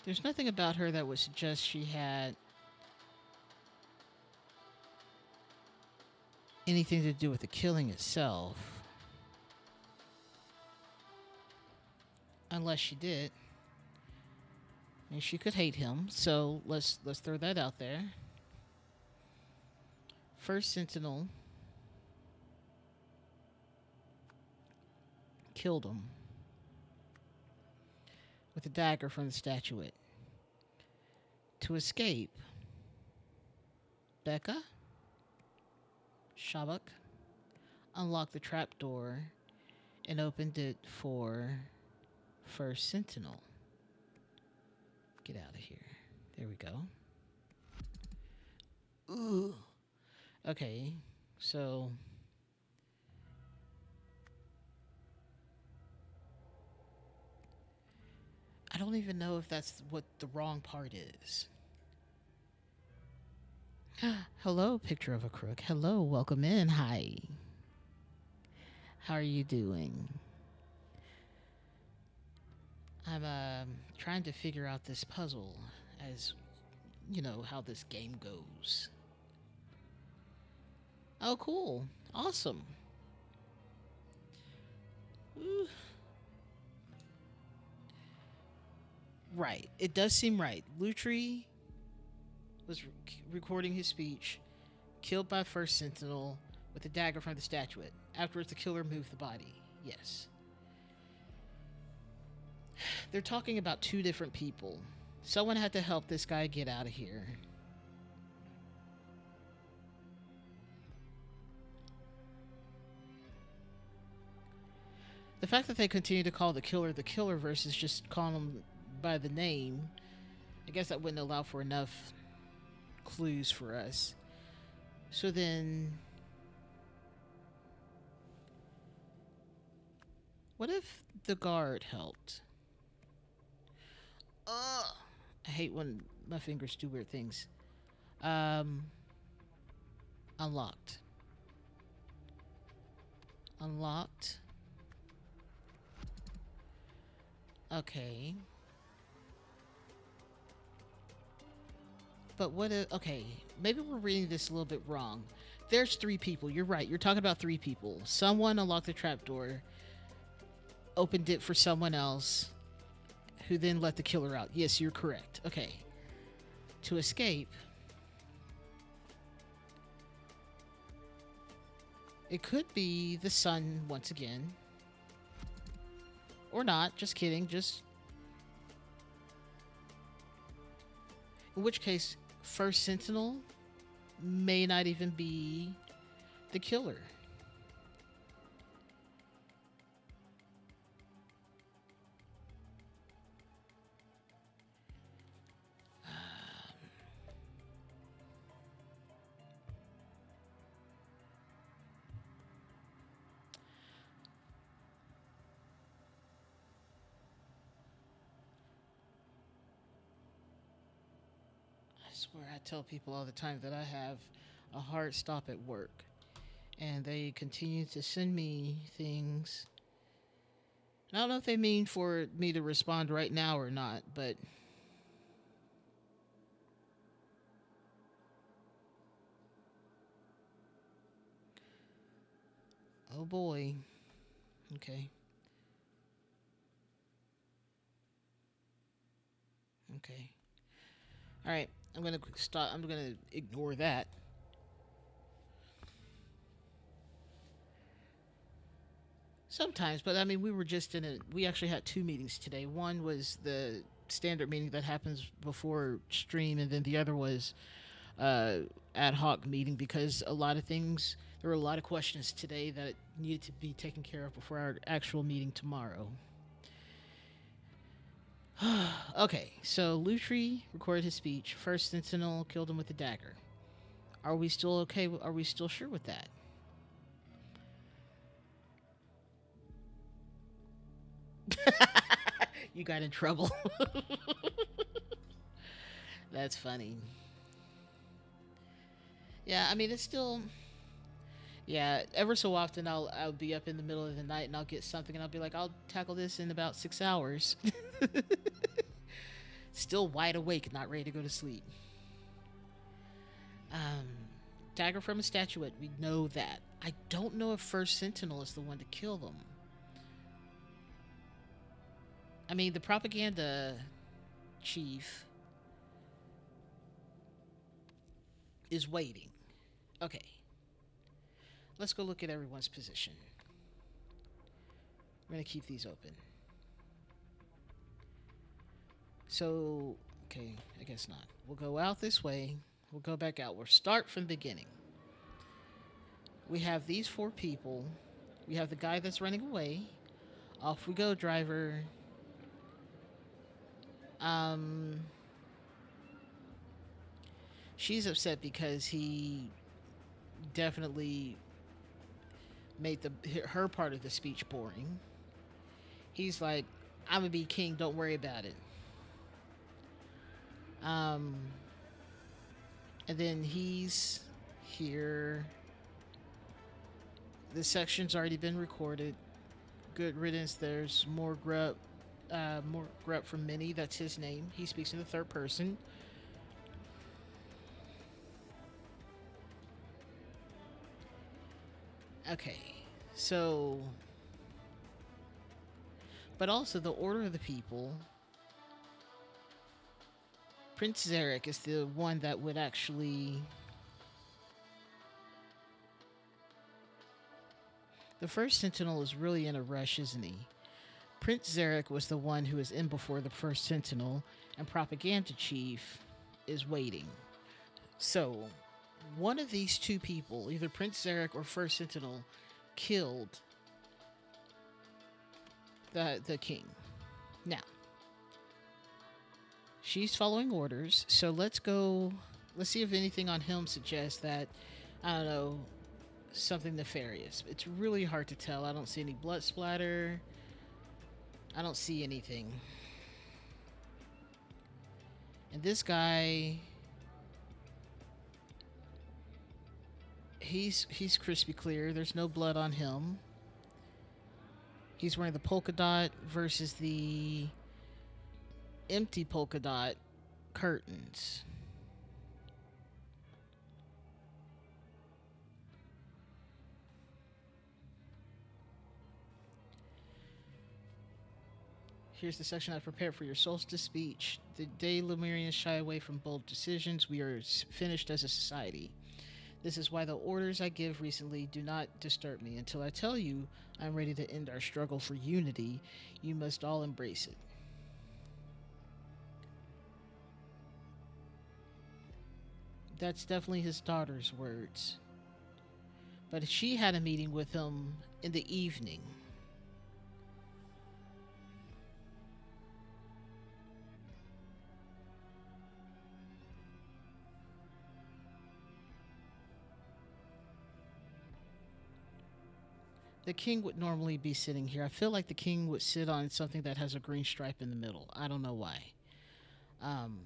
There's nothing about her that would suggest she had anything to do with the killing itself. Unless she did. And she could hate him, so let's throw that out there. First Sentinel killed him with a dagger from the statuette. To escape, Becca Shabak unlocked the trapdoor and opened it for First Sentinel. Get out of here. There we go. Ooh. Okay, so... I don't even know if that's what the wrong part is. Hello, picture of a crook. Hello, welcome in. Hi. How are you doing? I'm trying to figure out this puzzle, as you know how this game goes. Oh, cool. Awesome. Ooh. Right. It does seem right. Lutri was recording his speech, killed by First Sentinel with a dagger from the statuette. Afterwards, the killer moved the body. Yes. They're talking about two different people. Someone had to help this guy get out of here. The fact that they continue to call the killer versus just calling him by the name, I guess that wouldn't allow for enough clues for us. So then, what if the guard helped? Ugh. I hate when my fingers do weird things. Um, unlocked. Unlocked. Okay. But what if, okay, maybe we're reading this a little bit wrong. There's three people. You're right. You're talking about three people. Someone unlocked the trapdoor, opened it for someone else, who then let the killer out. Yes, you're correct. Okay. To escape, it could be the sun once again. Or not. Just kidding. Just. In which case, First Sentinel may not even be the killer. I swear I tell people all the time that I have a hard stop at work. And they continue to send me things. I don't know if they mean for me to respond right now or not, but oh boy. Okay. Okay. All right. I'm going to stop. I'm going to ignore that. Sometimes, but I mean, we were just in a. We actually had two meetings today. One was the standard meeting that happens before stream, and then the other was uh, ad hoc meeting because a lot of things. There were a lot of questions today that needed to be taken care of before our actual meeting tomorrow. Okay, so Lutri recorded his speech. First Sentinel killed him with a dagger. Are we still okay? Are we still sure with that? You got in trouble. That's funny. Yeah, I mean it's still. Yeah, ever so often I'll be up in the middle of the night and I'll get something and I'll be like I'll tackle this in about 6 hours. Still wide awake, not ready to go to sleep. Um, Dagger from a statuette. We know that. I don't know if First Sentinel is the one to kill them. I mean, the propaganda chief is waiting. Okay. Let's go look at everyone's position. We're going to keep these open. So, okay, I guess not. We'll go out this way. We'll go back out. We'll start from the beginning. We have these four people. We have the guy that's running away. Off we go, driver. She's upset because he definitely made her part of the speech boring. He's like, "I'm gonna be king. Don't worry about it." Um, and then he's here. This section's already been recorded. Good riddance. There's more Grupp from Minnie. That's his name. He speaks in the third person. Okay, so, but also the Order of the People. Prince Zarek is the one that would actually. The First Sentinel is really in a rush, isn't he? Prince Zarek was the one who is in before the first Sentinel, and Propaganda Chief is waiting. So, one of these two people, either Prince Zarek or First Sentinel, killed the king. Now, she's following orders, so let's go. Let's see if anything on him suggests that, I don't know, something nefarious. It's really hard to tell. I don't see any blood splatter. I don't see anything. And this guy, he's crispy clear. There's no blood on him. He's wearing the polka dot versus the empty polka dot curtains. Here's the section I've prepared for your solstice speech. The day Lemurians shy away from bold decisions, we are finished as a society. This is why the orders I give recently do not disturb me. Until I tell you I'm ready to end our struggle for unity, you must all embrace it. That's definitely his daughter's words. But she had a meeting with him in the evening. The king would normally be sitting here. I feel like the king would sit on something that has a green stripe in the middle. I don't know why. Um,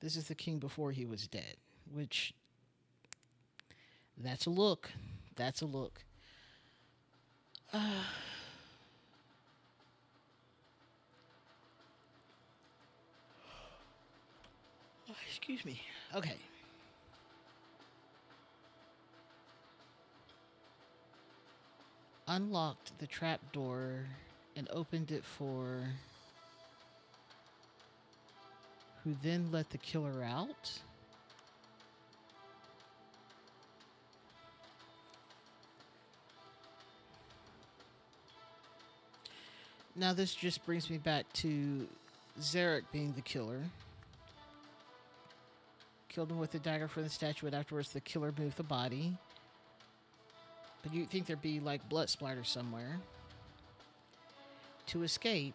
this is the king before he was dead, which that's a look. That's a look. Excuse me. Okay. Unlocked the trap door and opened it for who then let the killer out? Now this just brings me back to Zarek being the killer. Killed him with a dagger from the statue, and afterwards the killer moved the body. But you'd think there'd be like blood splatter somewhere. To escape,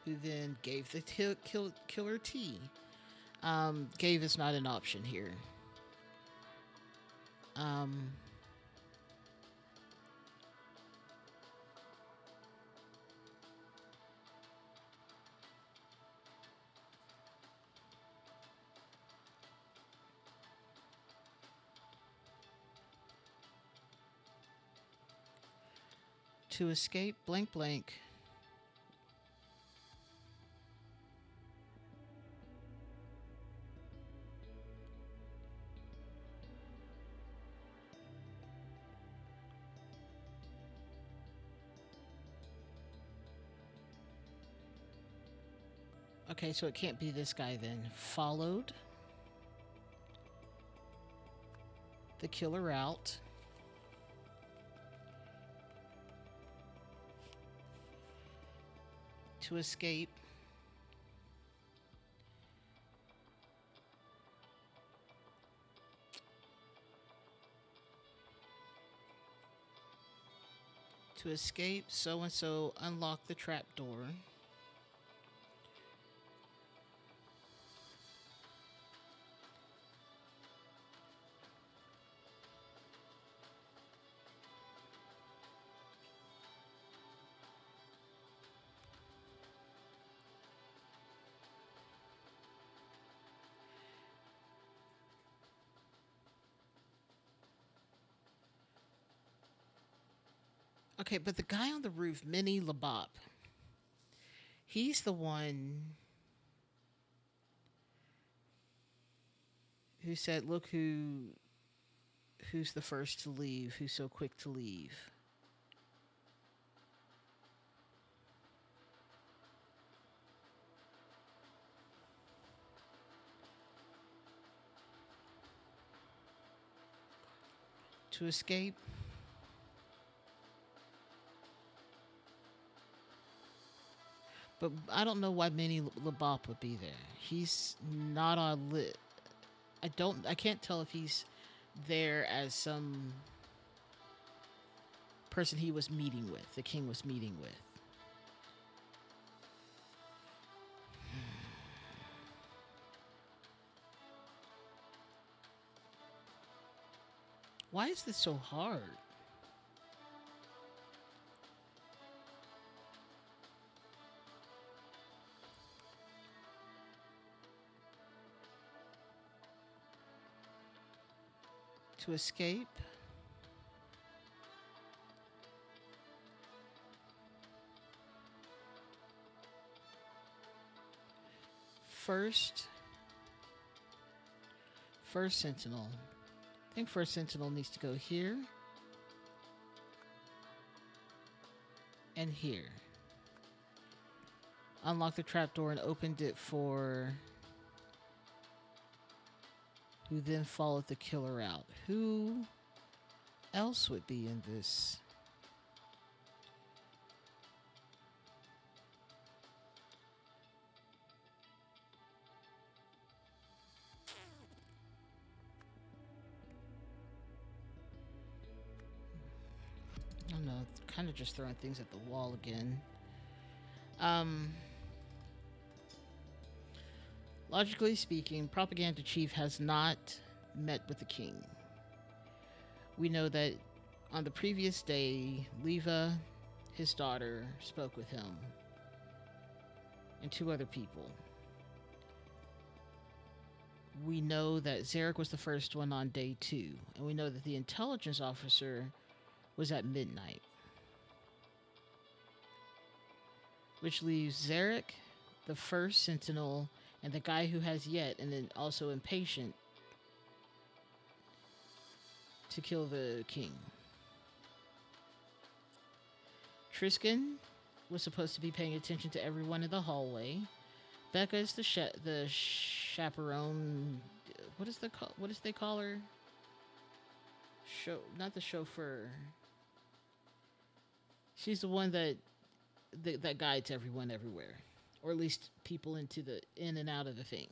who then gave the killer tea. Gave is not an option here. Um, to escape, blank blank. Okay, so it can't be this guy then. Followed the killer out. To escape. To escape, so and so unlock the trap door. Okay, but the guy on the roof, Minnie Labop, He's the one who said, "Look who's the first to leave, who's so quick to leave." To escape. But I don't know why Minnie Labop would be there. He's not on lit. I can't tell if he's there as some person he was meeting with, the king was meeting with. Why is this so hard? To escape. First. First Sentinel. I think First Sentinel needs to go here. And here. Unlock the trapdoor and opened it for who then followed the killer out. Who else would be in this? I don't know, kind of just throwing things at the wall again. Logically speaking, Propaganda Chief has not met with the king. We know that on the previous day, Leva, his daughter, spoke with him and two other people. We know that Zarek was the first one on day 2, and we know that the intelligence officer was at midnight. Which leaves Zarek, the first Sentinel, and the guy who has yet, and then also impatient to kill the king. Tristan was supposed to be paying attention to everyone in the hallway. Becca is the chaperone. What is they call her? Not the chauffeur. She's the one that guides everyone everywhere, or at least people in and out of the thing.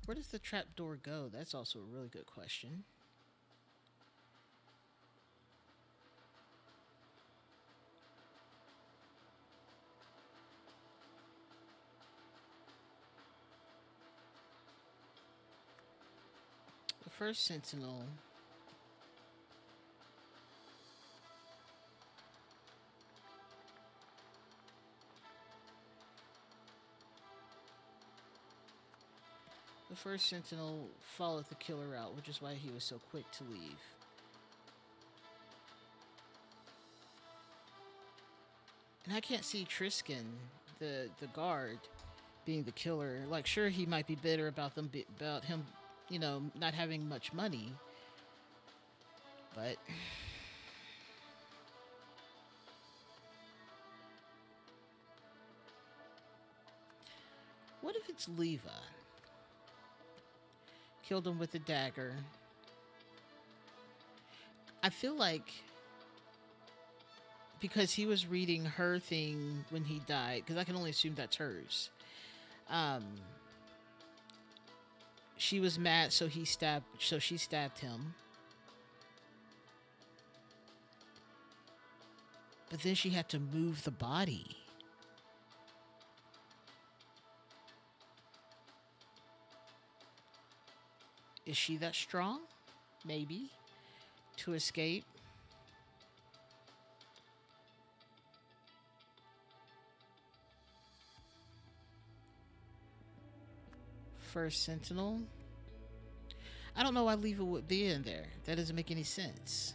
Where does the trapdoor go? That's also a really good question. The first Sentinel. The first Sentinel followed the killer out, which is why he was so quick to leave. And I can't see Tristan, the guard, being the killer. Like, sure, he might be bitter about him, not having much money. But what if it's Leva? Killed him with a dagger. I feel like because he was reading her thing when he died, because I can only assume that's hers. She was mad, so she stabbed him. But then she had to move the body. Is she that strong? Maybe. To escape. First Sentinel. I don't know why Leva would be in there. That doesn't make any sense.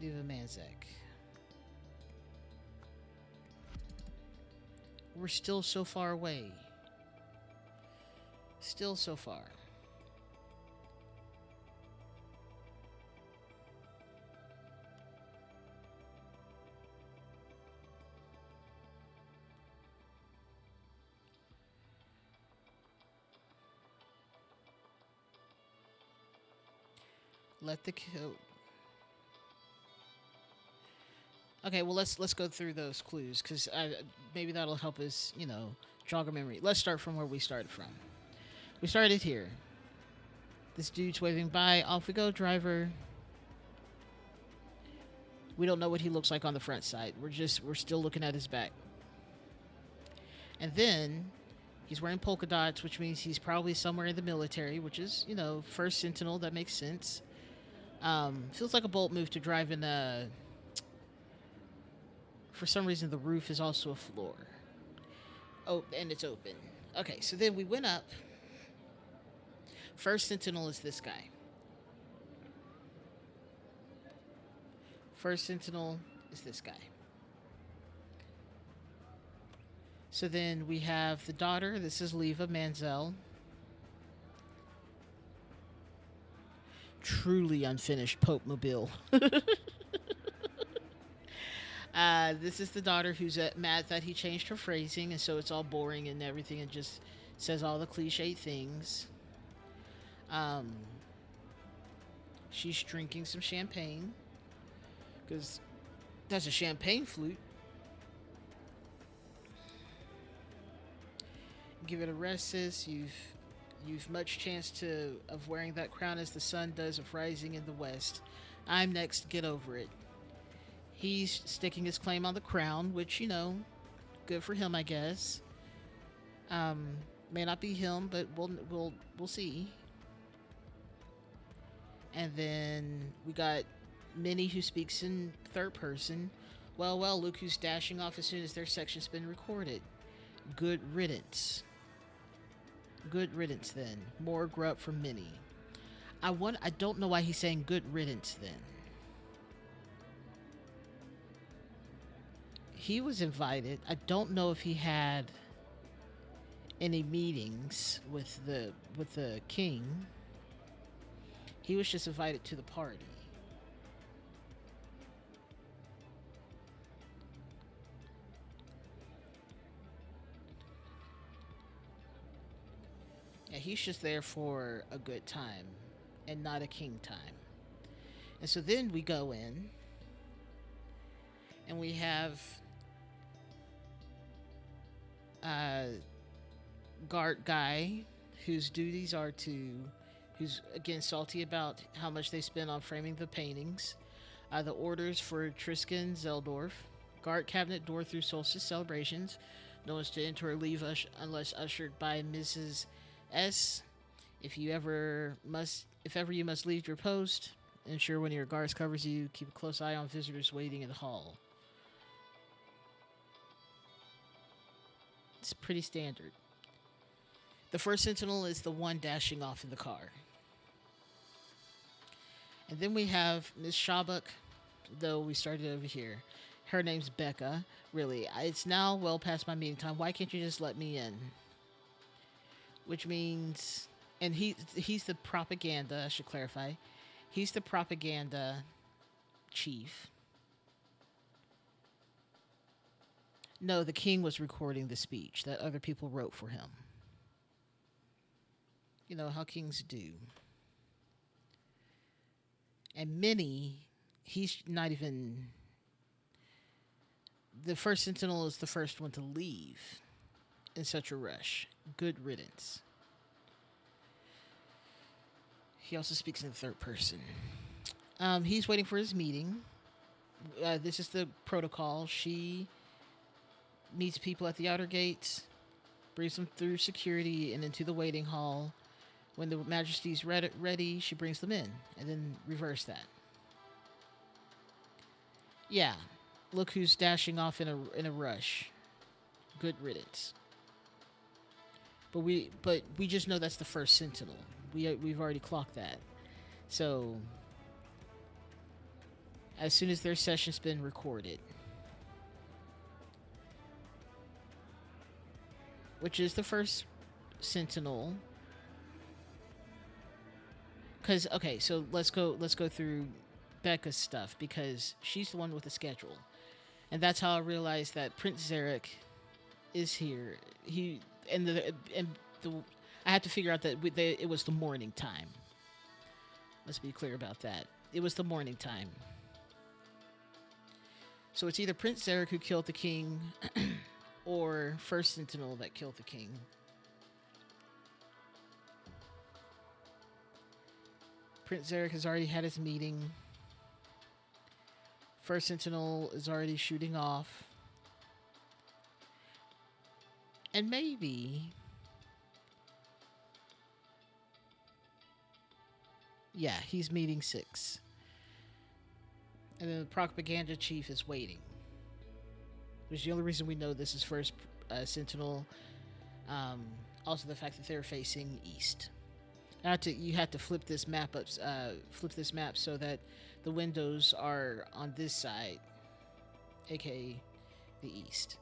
Leva Manzek. We're still so far away. Still so far. Let the kill. Okay, well let's go through those clues because maybe that'll help us, jog our memory. Let's start from where we started from. We started here. This dude's waving by. Off we go, driver. We don't know what he looks like on the front side. We're still looking at his back. And then he's wearing polka dots, which means he's probably somewhere in the military, which is, first sentinel. That makes sense. Feels like a bold move to drive in a... For some reason, the roof is also a floor. Oh, and it's open. Okay, so then we went up. First sentinel is this guy. First sentinel is this guy. So then we have the daughter. This is Leva Manzel. Truly unfinished Pope Mobile. This is the daughter who's mad that he changed her phrasing, and so it's all boring and everything, and just says all the cliche things. She's drinking some champagne because that's a champagne flute. Give it a rest, sis. You've much chance of wearing that crown as the sun does of rising in the west. I'm next. Get over it. He's sticking his claim on the crown, which, good for him, I guess. May not be him, but we'll see. And then we got Minnie, who speaks in third person. Well, look who's dashing off as soon as their section's been recorded. Good riddance. Good riddance, then. More grub from Minnie. I don't know why he's saying good riddance, then. He was invited. I don't know if he had any meetings with the king. He was just invited to the party. Yeah, he's just there for a good time and not a king time. And so then we go in and we have guard guy whose duties are who's again salty about how much they spend on framing the paintings. The orders for Tristan Zeldorf. Guard cabinet door through solstice celebrations. No one's to enter or leave unless ushered by Mrs. S. If ever you must leave your post, ensure one of your guards covers you. Keep a close eye on visitors waiting in the hall. It's pretty standard. The first sentinel is the one dashing off in the car. And then we have Miss Shabuk, though we started over here. Her name's Becca. Really, it's now well past my meeting time. Why can't you just let me in? Which means, and he's the propaganda, I should clarify. He's the propaganda chief. No, the king was recording the speech that other people wrote for him. You know how kings do. And Minnie, he's not even... The first sentinel is the first one to leave in such a rush. Good riddance. He also speaks in the third person. He's waiting for his meeting. This is the protocol. She meets people at the outer gates, brings them through security and into the waiting hall. When the Majesty's ready, she brings them in, and then reverse that. Yeah, look who's dashing off in a rush. Good riddance. But we just know that's the first Sentinel. We've already clocked that. So as soon as their session's been recorded, which is the first Sentinel. Because okay, so let's go through Becca's stuff because she's the one with the schedule, and that's how I realized that Prince Zarek is here. He and the I had to figure out that it was the morning time. Let's be clear about that. It was the morning time. So it's either Prince Zarek who killed the king, or First Sentinel that killed the king. Prince Zarek has already had his meeting. First Sentinel is already shooting off. And maybe. Yeah, he's meeting 6. And then the propaganda chief is waiting. Which is the only reason we know this is first Sentinel. Also, the fact that they're facing east. You have to flip this map up. Flip this map so that the windows are on this side, aka the east,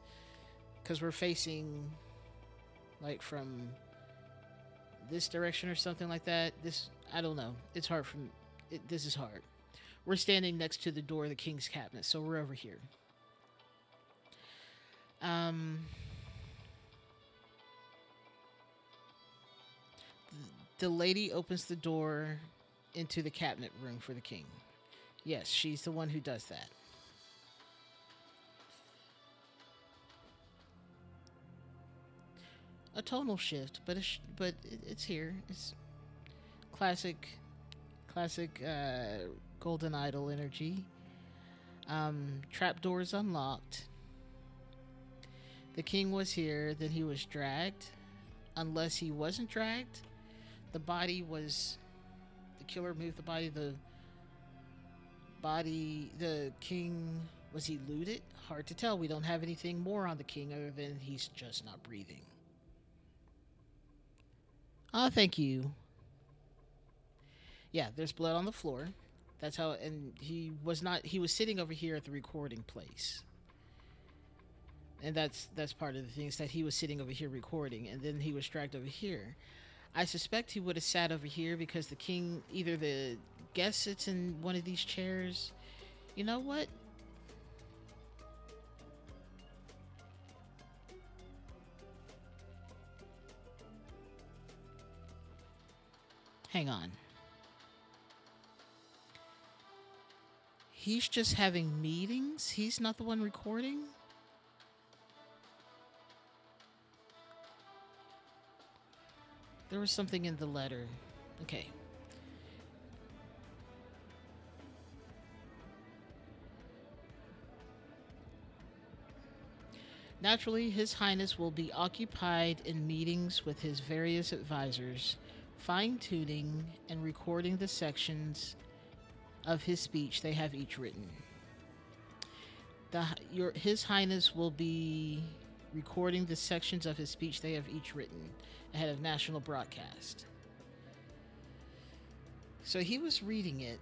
because we're facing like from this direction or something like that. This I don't know. It's hard from. This is hard. We're standing next to the door of the king's cabinet, so we're over here. The lady opens the door into the cabinet room for the king. Yes, she's the one who does that. A tonal shift, but it's here. It's classic golden idol energy. Trapdoors unlocked. The king was here, then he was dragged. Unless he wasn't dragged, the killer moved the body. The king, was he looted? Hard to tell. We don't have anything more on the king other than he's just not breathing. Oh, thank you. Yeah, there's blood on the floor. That's how, and he was sitting over here at the recording place. And that's part of the thing is that he was sitting over here recording, and then he was dragged over here. I suspect he would have sat over here because the king, either the guest sits in one of these chairs. You know what? Hang on. He's just having meetings? He's not the one recording? There was something in the letter. Okay. Naturally, His Highness will be occupied in meetings with his various advisors, fine-tuning and recording the sections of his speech they have each written. His Highness will be recording the sections of his speech they have each written ahead of national broadcast. So he was reading it.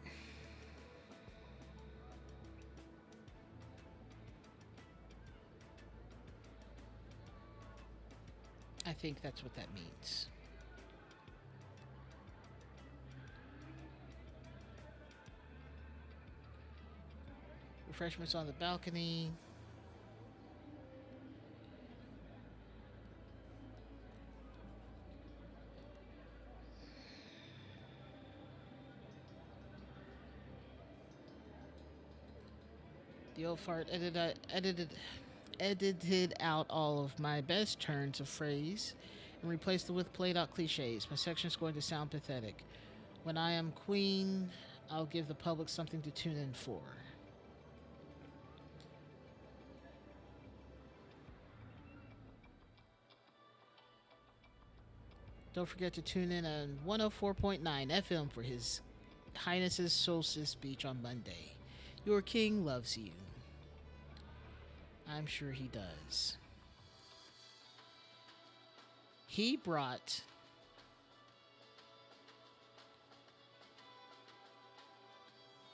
I think that's what that means. Refreshments on the balcony. The old fart edited out all of my best turns of phrase and replaced them with played out cliches. My section's going to sound pathetic. When I am queen, I'll give the public something to tune in for. Don't forget to tune in on 104.9 FM for His Highness's Solstice speech on Monday. Your king loves you. I'm sure he does. He brought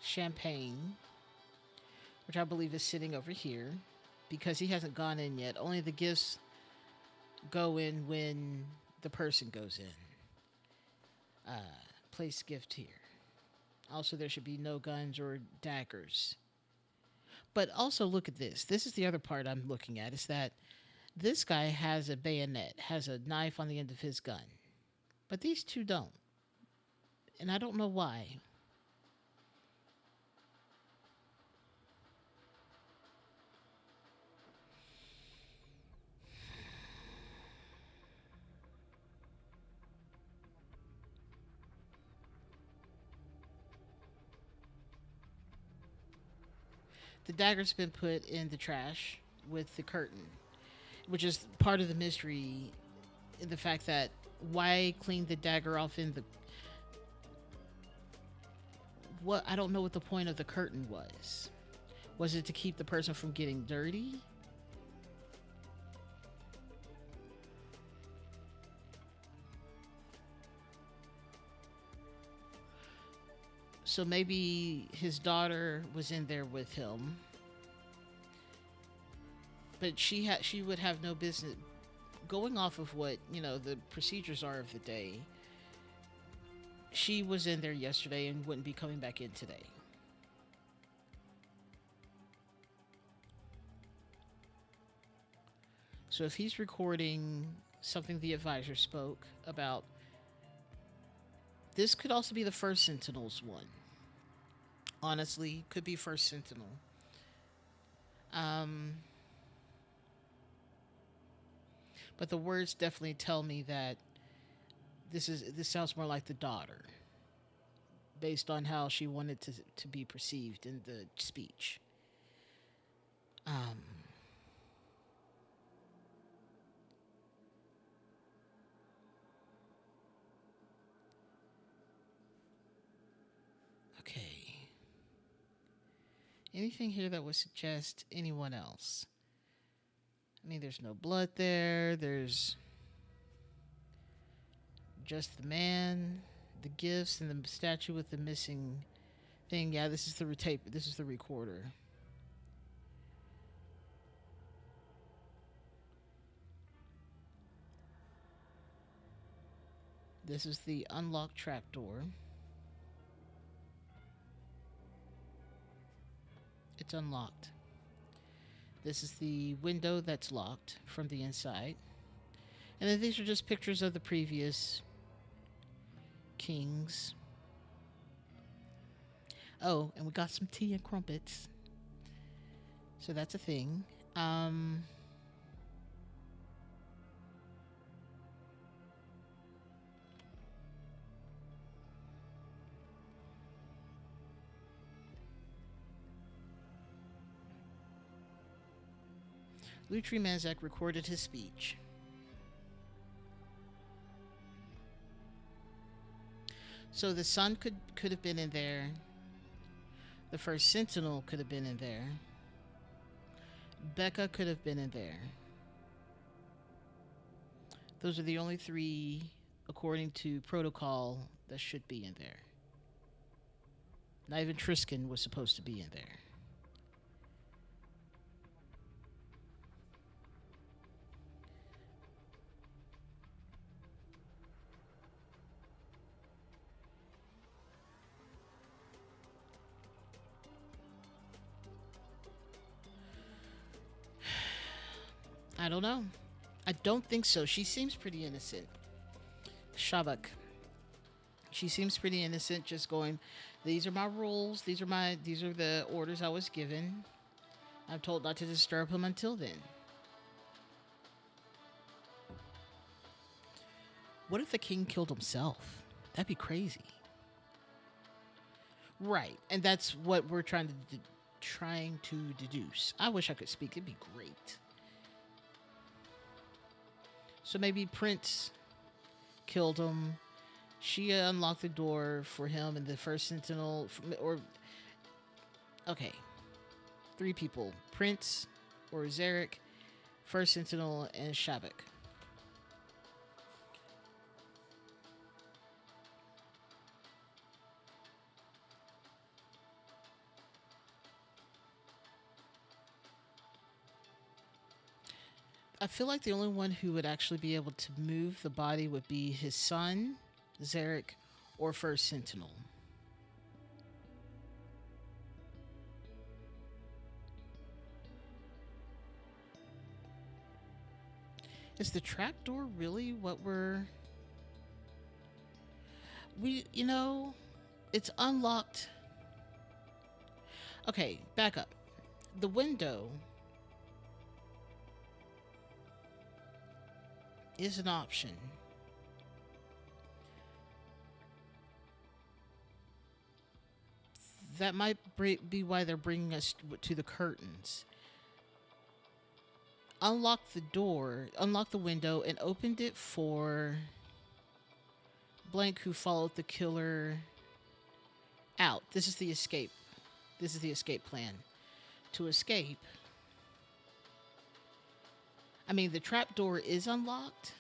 champagne, which I believe is sitting over here, because he hasn't gone in yet. Only the gifts go in when the person goes in. Place gift here. Also, there should be no guns or daggers. But also, look at this. This is the other part I'm looking at, is that this guy has a bayonet, has a knife on the end of his gun. But these two don't. And I don't know why. The dagger's been put in the trash with the curtain, which is part of the mystery in the fact that why clean the dagger off in the what I don't know what the point of the curtain was. Was it to keep the person from getting dirty? So maybe his daughter was in there with him, but she would have no business going off of what the procedures are of the day. She was in there yesterday and wouldn't be coming back in today. So if he's recording something the advisor spoke about, this could also be the first Sentinel's one. Honestly, could be first Sentinel. But the words definitely tell me that this sounds more like the daughter, based on how she wanted to be perceived in the speech. Okay. Anything here that would suggest anyone else? I mean, there's no blood there. There's just the man, the gifts, and the statue with the missing thing. Yeah, this is the tape. This is the recorder. This is the unlocked trapdoor. It's unlocked. This is the window that's locked from the inside. And then these are just pictures of the previous kings. Oh, and we got some tea and crumpets. So that's a thing. Lutri Manzak recorded his speech. So the sun could have been in there. The first Sentinel could have been in there. Becca could have been in there. Those are the only three, according to protocol, that should be in there. Not even Triskin was supposed to be in there. I don't know. I don't think so. She seems pretty innocent. Shabak. She seems pretty innocent, just going, these are my rules, these are the orders I was given. I'm told not to disturb him until then. What if the king killed himself? That'd be crazy. Right, and that's what we're trying to deduce. I wish I could speak. It'd be great. So maybe Prince killed him. She unlocked the door for him, and the first Sentinel, okay, 3 people: Prince or Zarek, first Sentinel, and Shabak. I feel like the only one who would actually be able to move the body would be his son, Zarek, or First Sentinel. Is the trapdoor really what you know, it's unlocked. Okay, back up. The window is an option. That might be why they're bringing us to the curtains. Unlock the window, and opened it for blank who followed the killer out. This is the escape. This is the escape plan. To escape. I mean, the trap door is unlocked.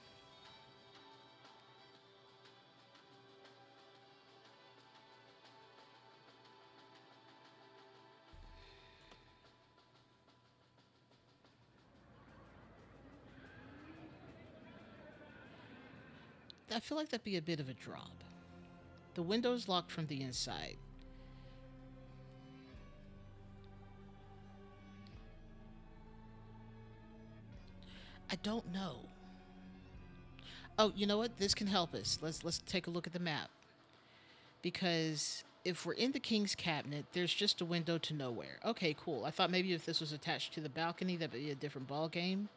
I feel like that'd be a bit of a drop. The window's locked from the inside. I don't know. Oh, you know what? This can help us. Let's take a look at the map. Because if we're in the king's cabinet, there's just a window to nowhere. Okay, cool. I thought maybe if this was attached to the balcony, that'd be a different ball game.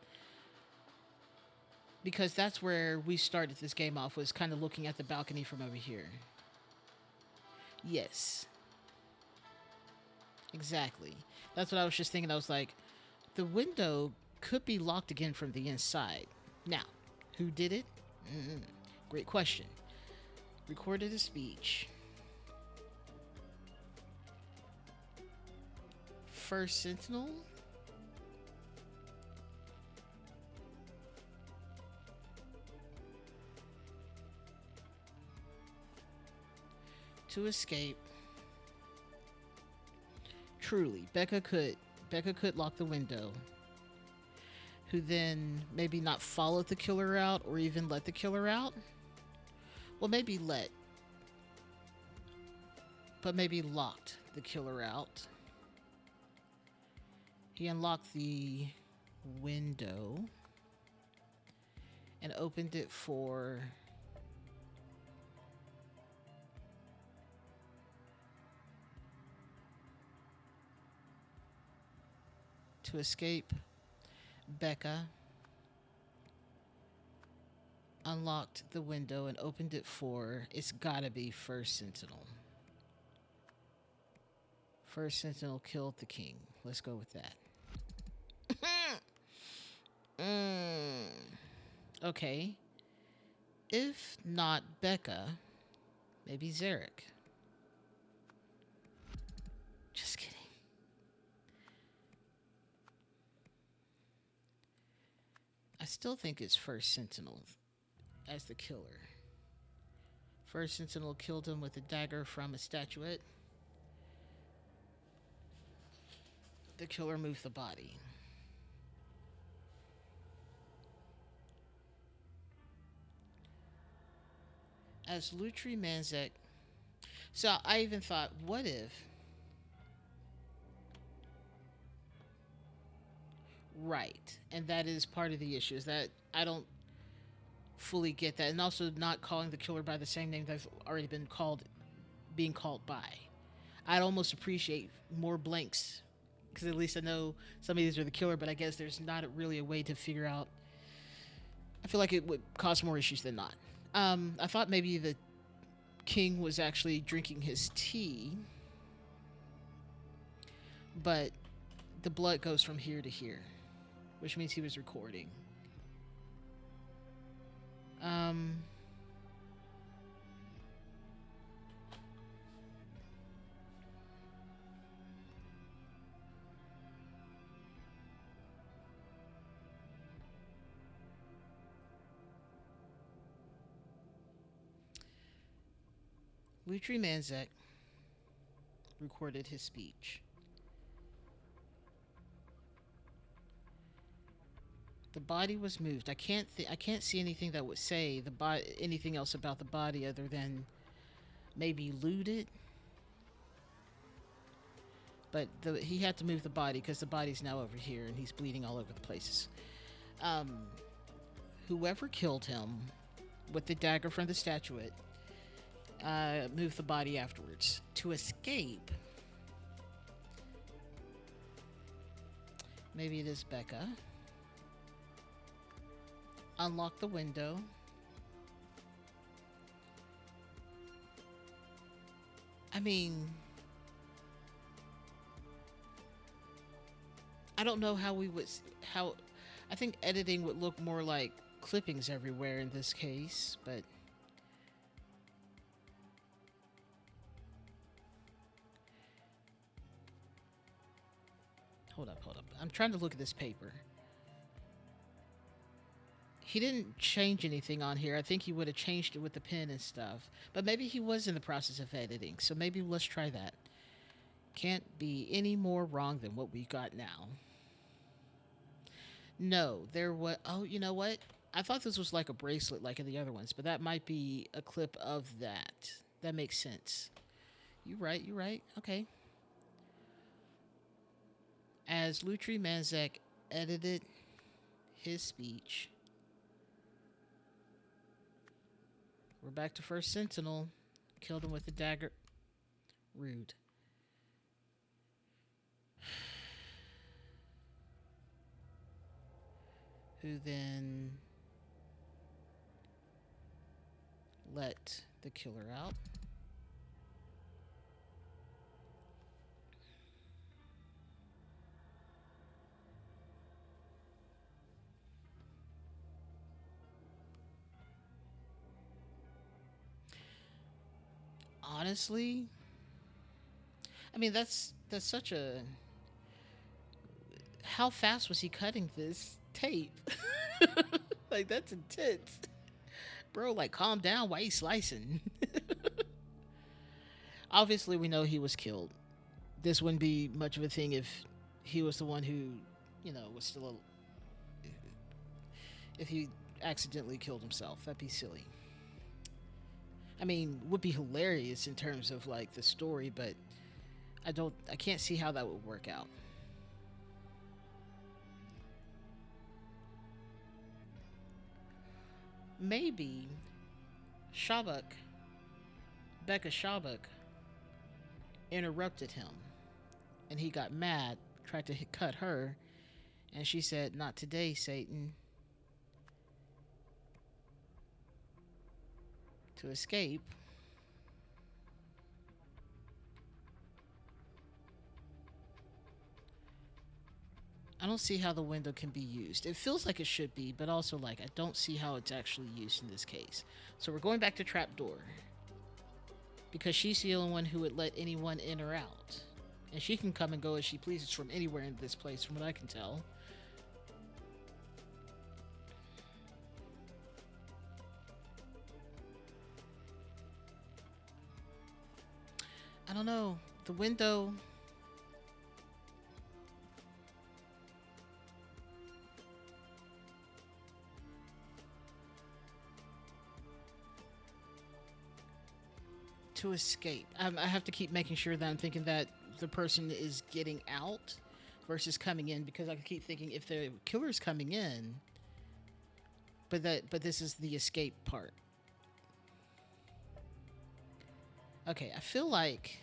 Because that's where we started this game off, was kind of looking at the balcony from over here. Yes. Exactly. That's what I was just thinking. I was like, the window could be locked again from the inside. Now, who did it? Great question. Recorded a speech. First Sentinel? To escape. Truly, Becca could lock the window. Who then maybe not followed the killer out, or even let the killer out? Well, maybe let. But maybe locked the killer out. He unlocked the window and opened it for to escape. Becca unlocked the window and opened it for, it's gotta be First Sentinel. First Sentinel killed the king. Let's go with that. Okay. If not Becca, maybe Zarek. Just kidding. I still think it's First Sentinel as the killer. First Sentinel killed him with a dagger from a statuette. The killer moved the body. As Lutri Manzek. So I even thought, what if? Right. And that is part of the issue, is that I don't fully get that. And also not calling the killer by the same name that's already being called by. I'd almost appreciate more blanks, because at least I know some of these are the killer, but I guess there's not really a way to figure out. I feel like it would cause more issues than not. I thought maybe the king was actually drinking his tea, but the blood goes from here to here, which means he was recording. Lutri Manzek recorded his speech. The body was moved. I can't see anything that would say the body anything else about the body other than maybe looted. But he had to move the body because the body's now over here and he's bleeding all over the places. Um, Whoever killed him with the dagger from the statuette moved the body afterwards to escape. Maybe it is Becca. Unlock the window. I mean, I don't know how we would how I think editing would look more like clippings everywhere in this case, but hold up. I'm trying to look at this paper. He didn't change anything on here. I think he would have changed it with the pen and stuff. But maybe he was in the process of editing, so maybe let's try that. Can't be any more wrong than what we got now. No, there was. Oh, you know what? I thought this was like a bracelet, like in the other ones, but that might be a clip of that. That makes sense. You right. You right. Okay. As Lutri Manzek edited his speech, we're back to First Sentinel. Killed him with a dagger. Rude. Who then let the killer out. Honestly, I mean that's such a how fast was he cutting this tape? Like that's intense. Bro, like calm down, why you slicing? Obviously we know he was killed. This wouldn't be much of a thing if he was the one who, was still if he accidentally killed himself. That'd be silly. I mean, would be hilarious in terms of like the story, but I can't see how that would work out. Maybe Shabak, Becca Shabak, interrupted him and he got mad, tried to cut her, and she said, "Not today, Satan," to escape. I don't see how the window can be used. It feels like it should be, but also like I don't see how it's actually used in this case. So we're going back to trapdoor because she's the only one who would let anyone in or out, and she can come and go as she pleases from anywhere in this place, from what I can tell. I don't know. The window. To escape. I have to keep making sure that I'm thinking that the person is getting out versus coming in, because I keep thinking if the killer's coming in, but this is the escape part. Okay, I feel like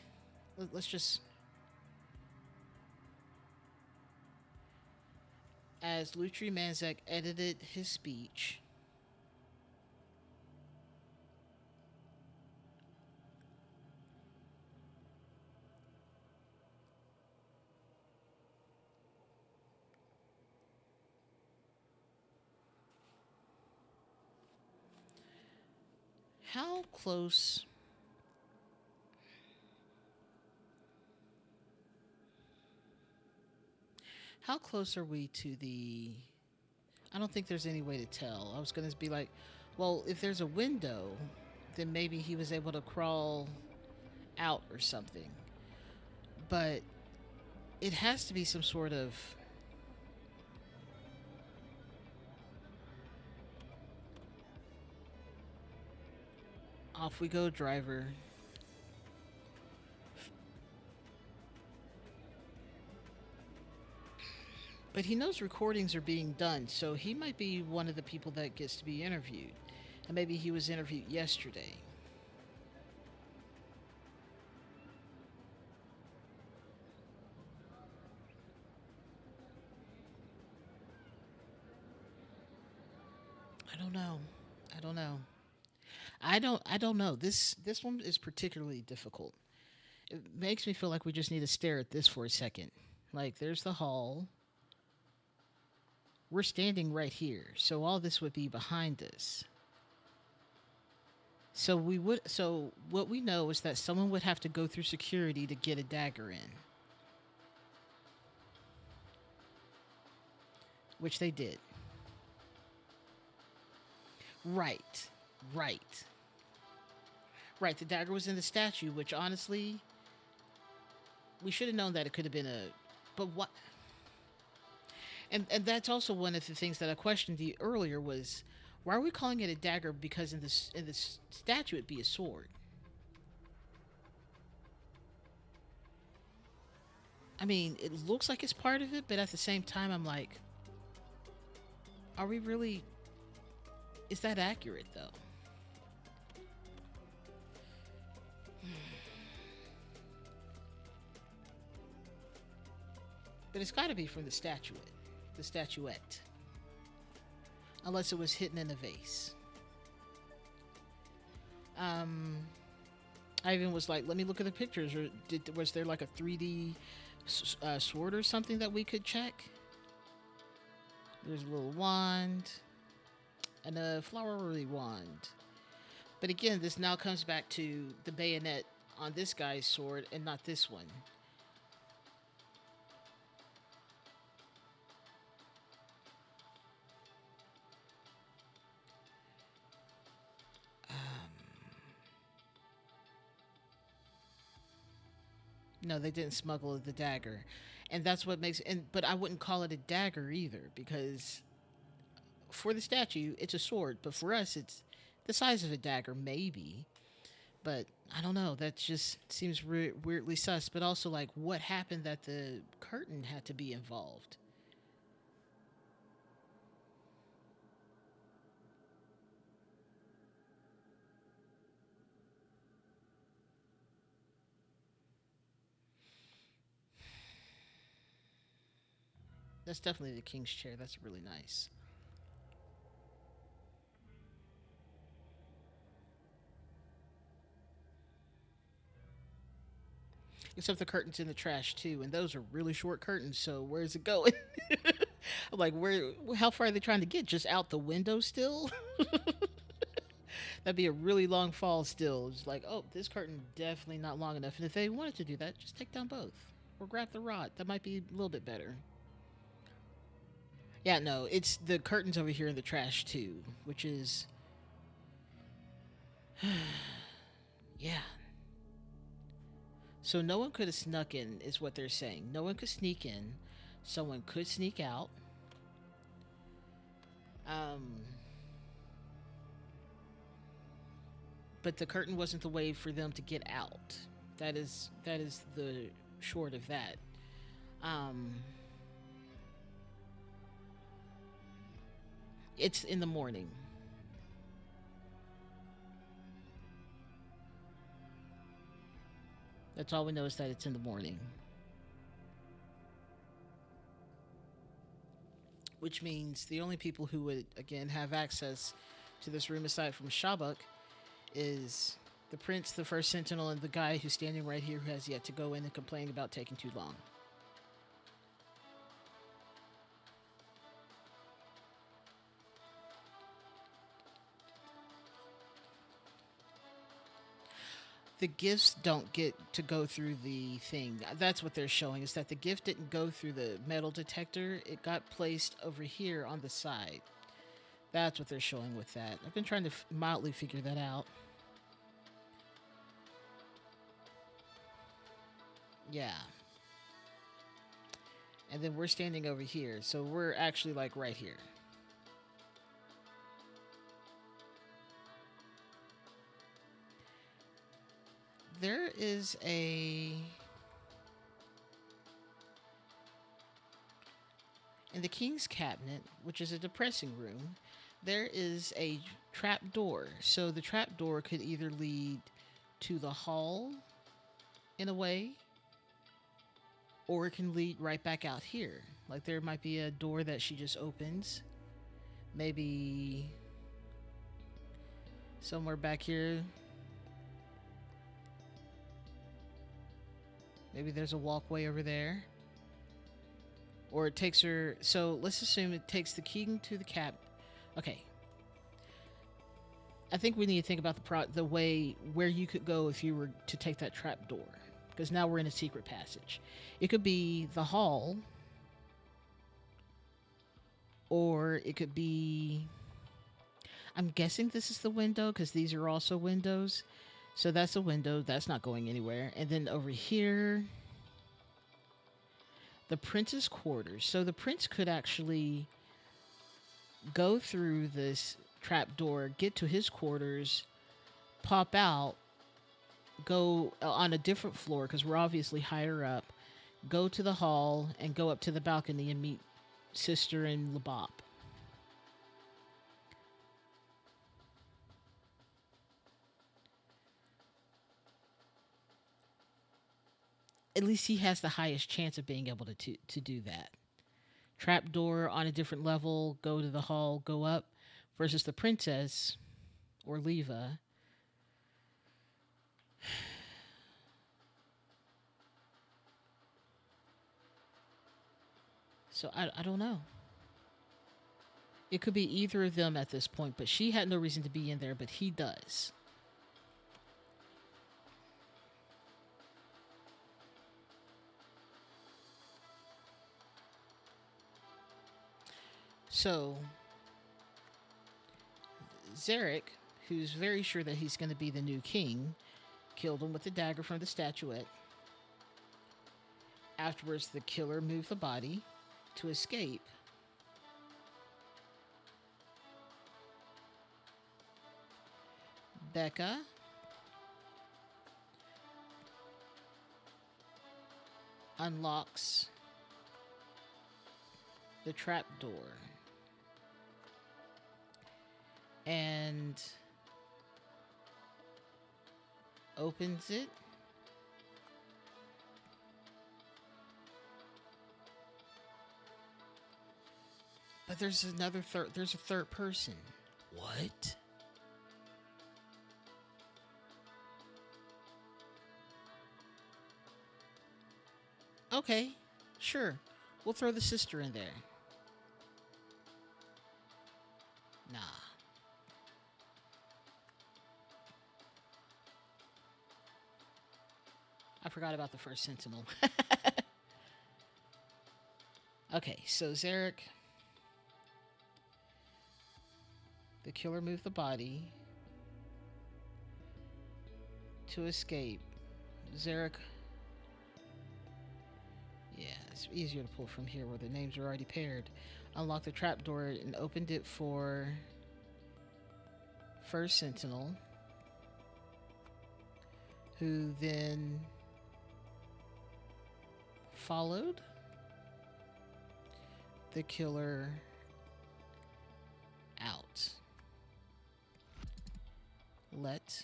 let's just, as Lutri Manzek edited his speech, how close how close are we to the, I don't think there's any way to tell. I was going to be like, well, if there's a window, then maybe he was able to crawl out or something. But it has to be some sort of, Off we go, driver. But he knows recordings are being done, so he might be one of the people that gets to be interviewed. And maybe he was interviewed yesterday. I don't know. I don't know. I don't know. This one is particularly difficult. It makes me feel like we just need to stare at this for a second. Like there's the hall. We're standing right here. So all this would be behind us. So what we know is that someone would have to go through security to get a dagger in, which they did. Right. Right. Right, the dagger was in the statue, which honestly, we should have known that it could have been a. But what? And that's also one of the things that I questioned you earlier was, why are we calling it a dagger? Because in this statue it'd be a sword. I mean, it looks like it's part of it, but at the same time, I'm like, are we really? Is that accurate though? But it's got to be from the statuette, unless it was hidden in a vase. Um, I even was like, let me look at the pictures. Or was there like a 3D sword or something that we could check? There's a little wand and a flowery wand. But again, this now comes back to the bayonet on this guy's sword and not this one. No, they didn't smuggle the dagger. And that's what makes but I wouldn't call it a dagger either because for the statue it's a sword, but for us it's the size of a dagger maybe. But I don't know, that just seems weirdly sus, but also like what happened that the curtain had to be involved. That's definitely the king's chair. That's really nice. Except the curtains in the trash too, and those are really short curtains. So where's it going? I'm like, where? How far are they trying to get? Just out the window still? That'd be a really long fall still. It's like, oh, this curtain definitely not long enough. And if they wanted to do that, just take down both or grab the rod. That might be a little bit better. Yeah, no, it's the curtains over here in the trash too, which is, yeah. So no one could have snuck in, is what they're saying. No one could sneak in. Someone could sneak out. Um, but the curtain wasn't the way for them to get out. That is the short of that. Um, it's in the morning. That's all we know is that it's in the morning, which means the only people who would again have access to this room aside from Shabak is the prince, the first sentinel, and the guy who's standing right here who has yet to go in and complain about taking too long. The gifts don't get to go through the thing. That's what they're showing, is that the gift didn't go through the metal detector. It got placed over here on the side. That's what they're showing with that. I've been trying to mildly figure that out. Yeah. And then we're standing over here. So we're actually like right here. There is a in the king's cabinet, which is a depressing room. There is a trap door. So the trap door could either lead to the hall in a way, or it can lead right back out here. Like there might be a door that she just opens. Maybe somewhere back here. Maybe there's a walkway over there. Or it takes her. So let's assume it takes the king to the cap. Okay. I think we need to think about the way where you could go if you were to take that trap door. Because now we're in a secret passage. It could be the hall. Or it could be. I'm guessing this is the window because these are also windows. So that's a window. That's not going anywhere. And then over here. The prince's quarters. So the prince could actually go through this trap door, get to his quarters, pop out, go on a different floor because we're obviously higher up, go to the hall, and go up to the balcony and meet Sister and Labop. At least he has the highest chance of being able to do that. Trapdoor on a different level, go to the hall, go up, versus the princess or Leva. So I don't know. It could be either of them at this point, but she had no reason to be in there, but he does. So, Zarek, who's very sure that he's going to be the new king, killed him with the dagger from the statuette. Afterwards, the killer moved the body to escape. Becca unlocks the trap door and opens it. But there's there's a third person. What? Okay, sure. We'll throw the sister in there. Nah. I forgot about the first sentinel. Okay, so Zarek. The killer moved the body to escape. Zarek. Yeah, it's easier to pull from here where the names are already paired. Unlocked the trapdoor and opened it for first sentinel, who then followed the killer out. Let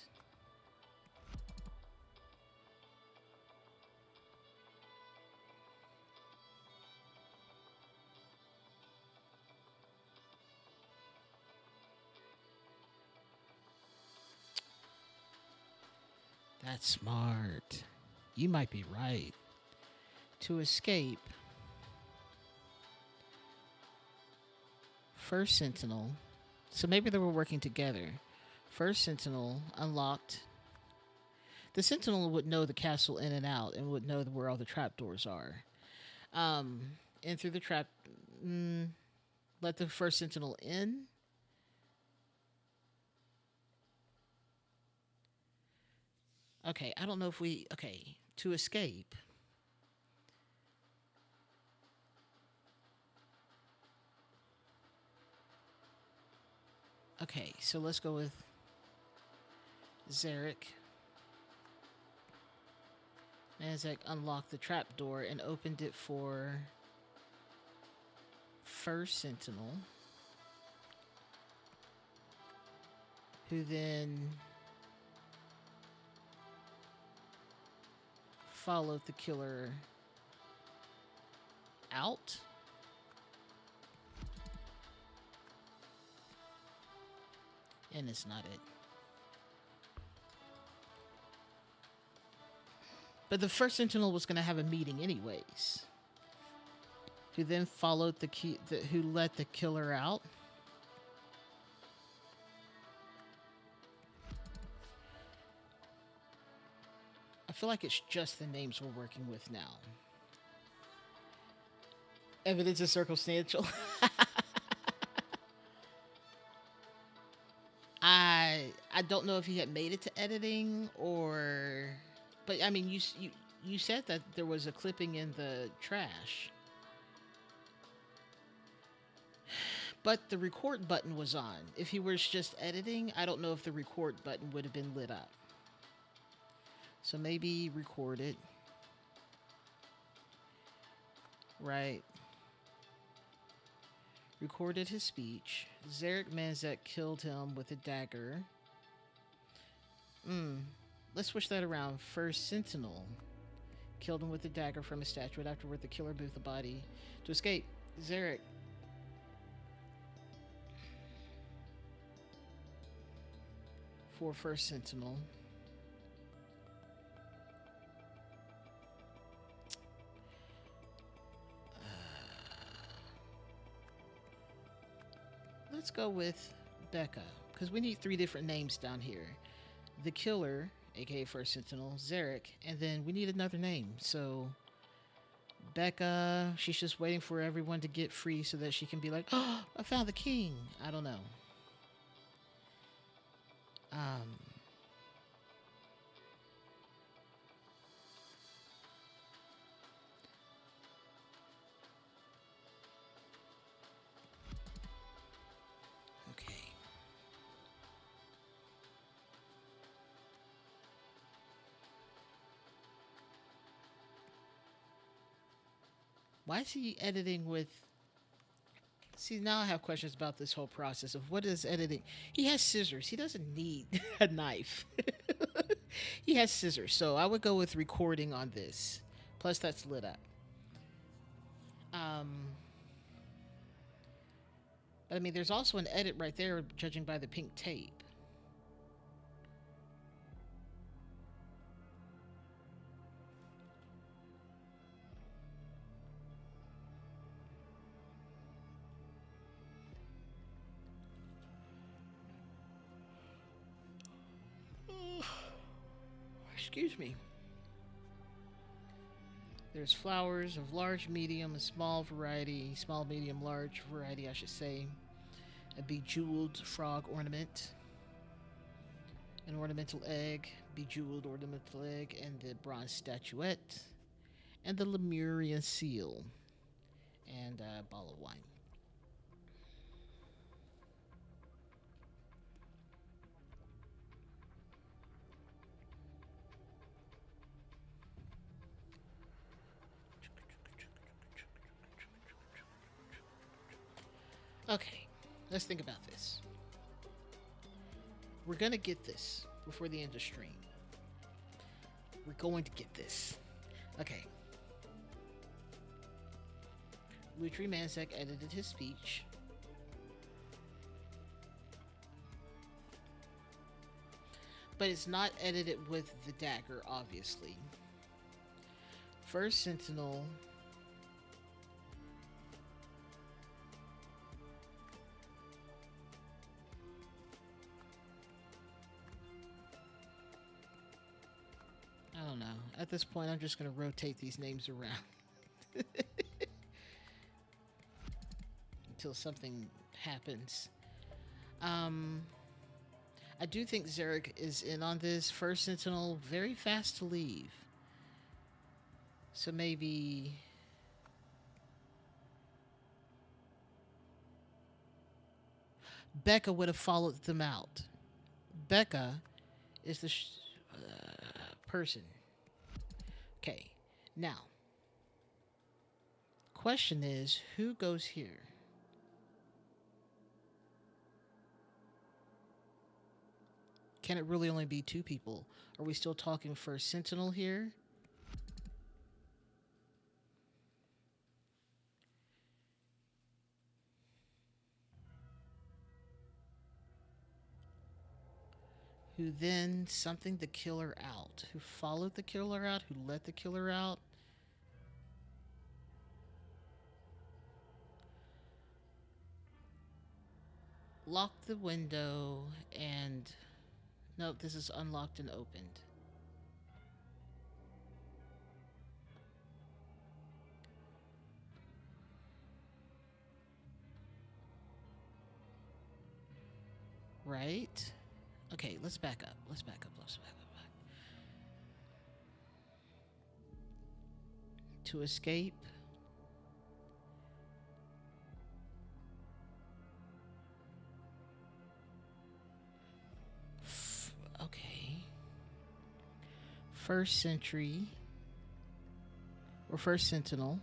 That's smart. You might be right. To escape, first sentinel. So maybe they were working together. First sentinel unlocked. The sentinel would know the castle in and out and would know where all the trapdoors are. And through the trap, let the first sentinel in. Okay, I don't know if we. Okay, to escape. Okay, so let's go with Zarek. Manzek unlocked the trapdoor and opened it for First Sentinel, who then followed the killer out. And it's not it. But the First Sentinel was going to have a meeting anyways. Who then followed who let the killer out. I feel like it's just the names we're working with now. Evidence is circumstantial. I don't know if he had made it to editing or, but I mean you said that there was a clipping in the trash. But the record button was on. If he was just editing, I don't know if the record button would have been lit up. So maybe record it. Right. Recorded his speech. Zarek Manzek killed him with a dagger. Let's switch that around. First Sentinel killed him with a dagger from a statue. Afterward, the killer moved the body to escape. Zarek. For First Sentinel. Let's go with Becca, because we need 3 different names down here. The killer, aka First Sentinel, Zarek, and then we need another name. So Becca, she's just waiting for everyone to get free so that she can be like, oh, I found the king. I don't know. Okay. Why is he editing with... See, now I have questions about this whole process of what is editing. He has scissors. He doesn't need a knife. He has scissors. So I would go with recording on this. Plus, that's lit up. But I mean, there's also an edit right there, judging by the pink tape. Excuse me. There's flowers of large, medium, and small variety. Small, medium, large variety, I should say. A bejeweled frog ornament. An ornamental egg. Bejeweled ornamental egg. And the bronze statuette. And the Lemurian seal. And a bottle of wine. Okay, let's think about this. We're gonna get this before the end of stream. We're going to get this. Okay. Lutri Manzek edited his speech. But it's not edited with the dagger, obviously. First Sentinel... I don't know. At this point, I'm just going to rotate these names around. Until something happens. I do think Zarek is in on this. First Sentinel, very fast to leave. So maybe... Becca would have followed them out. Becca is the person. Okay. Now, question is, who goes here? Can it really only be two people? Are we still talking first Sentinel here? Who then something the killer out? Who followed the killer out? Who let the killer out? Locked the window and. Nope, this is unlocked and opened. Right? Okay, let's back up. Let's back up. Let's back up. To escape. Okay. First Sentry. Or First Sentinel.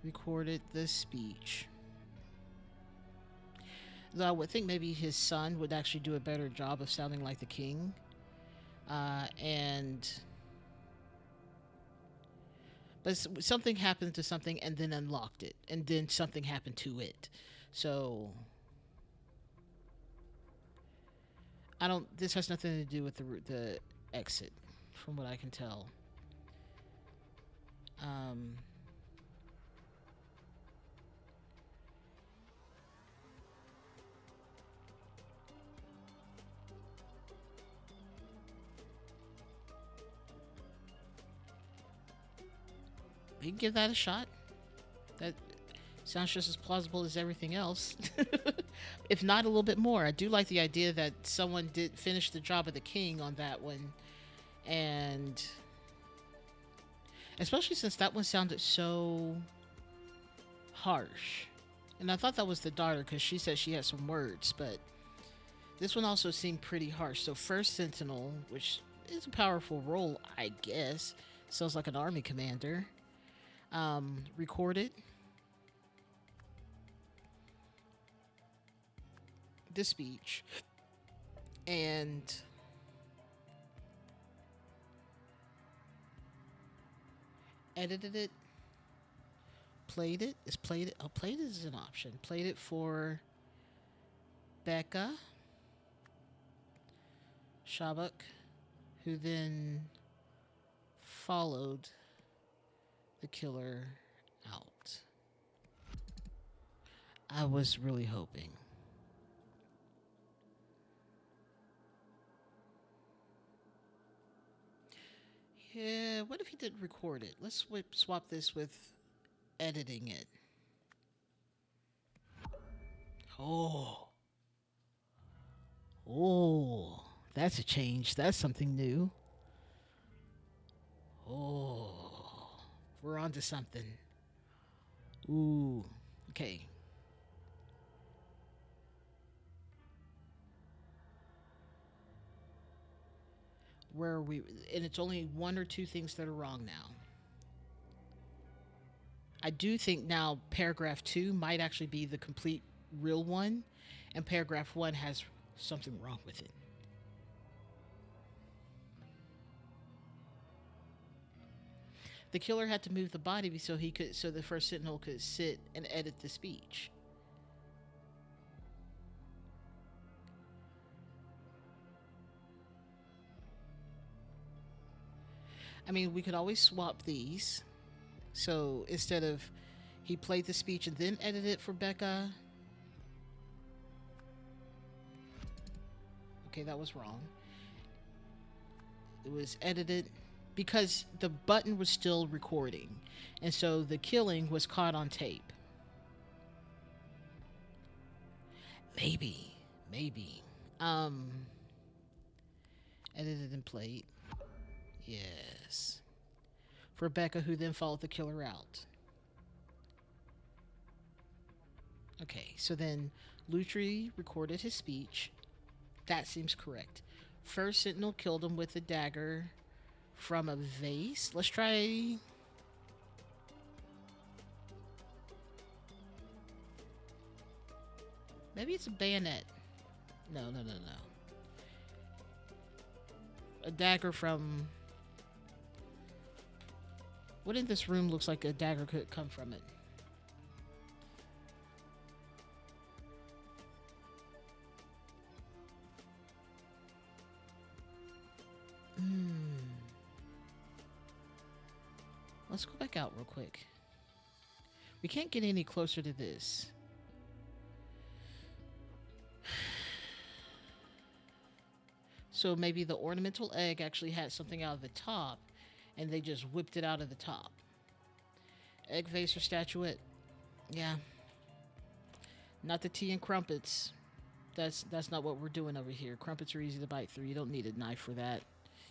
Recorded the speech. Though I would think maybe his son would actually do a better job of sounding like the king. And. But something happened to something and then unlocked it. And then something happened to it. So. I don't. This has nothing to do with the exit, from what I can tell. Um. We can give that a shot. That sounds just as plausible as everything else. If not a little bit more. I do like the idea that someone did finish the job of the king on that one. And especially since that one sounded so harsh. And I thought that was the daughter because she said she had some words, but this one also seemed pretty harsh. So First Sentinel, which is a powerful role, I guess. Sounds like an army commander. Recorded the speech and edited it, played it. Is played it? Oh, played it is an option. Played it for Becca Shabak, who then followed the killer out. I was really hoping. Yeah, what if he did record it? Let's swap this with editing it. Oh. Oh. That's a change. That's something new. Oh. We're on to something. Ooh. Okay. Where are we? And it's only one or two things that are wrong now. I do think now paragraph 2 might actually be the complete real one, and paragraph 1 has something wrong with it. The killer had to move the body so the first sentinel could sit and edit the speech. I mean, we could always swap these. So instead of he played the speech and then edited it for Becca. Okay, that was wrong. It was edited because the button was still recording. And so the killing was caught on tape. Maybe. Edited and played. Yes. For Becca, who then followed the killer out. Okay, so then Lutri recorded his speech That seems correct. First Sentinel killed him with a dagger from a vase. Let's try. Maybe it's a bayonet. No, no, no, no. A dagger from. What in this room looks like a dagger could come from it? Let's go back out real quick. We can't get any closer to this. So maybe the ornamental egg actually had something out of the top, and they just whipped it out of the top. Egg vase or statuette? Yeah. Not the tea and crumpets. That's not what we're doing over here. Crumpets are easy to bite through. You don't need a knife for that.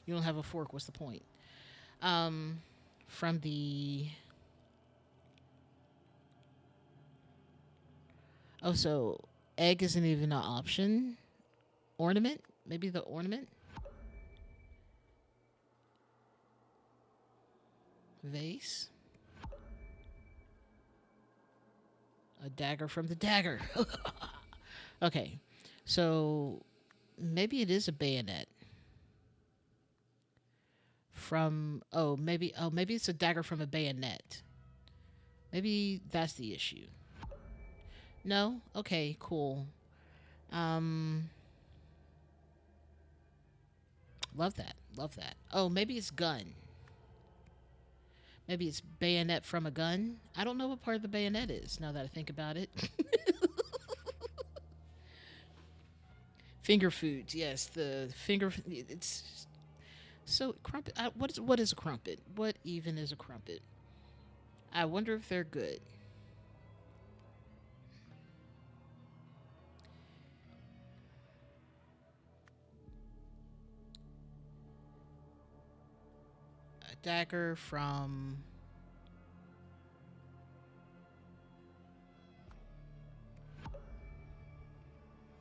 You don't have a fork. What's the point? From the. Oh, so egg isn't even an option. Ornament? Maybe the ornament? Vase? A dagger from the dagger. Okay. So maybe it is a bayonet. Maybe it's a dagger from a bayonet. Maybe that's the issue. No? Okay, cool. Love that. Love that. Oh, maybe it's gun. Maybe it's bayonet from a gun. I don't know what part of the bayonet is now that I think about it. Finger foods, yes. The finger. It's so crumpet. What is a crumpet? What even is a crumpet? I wonder if they're good. A dagger from.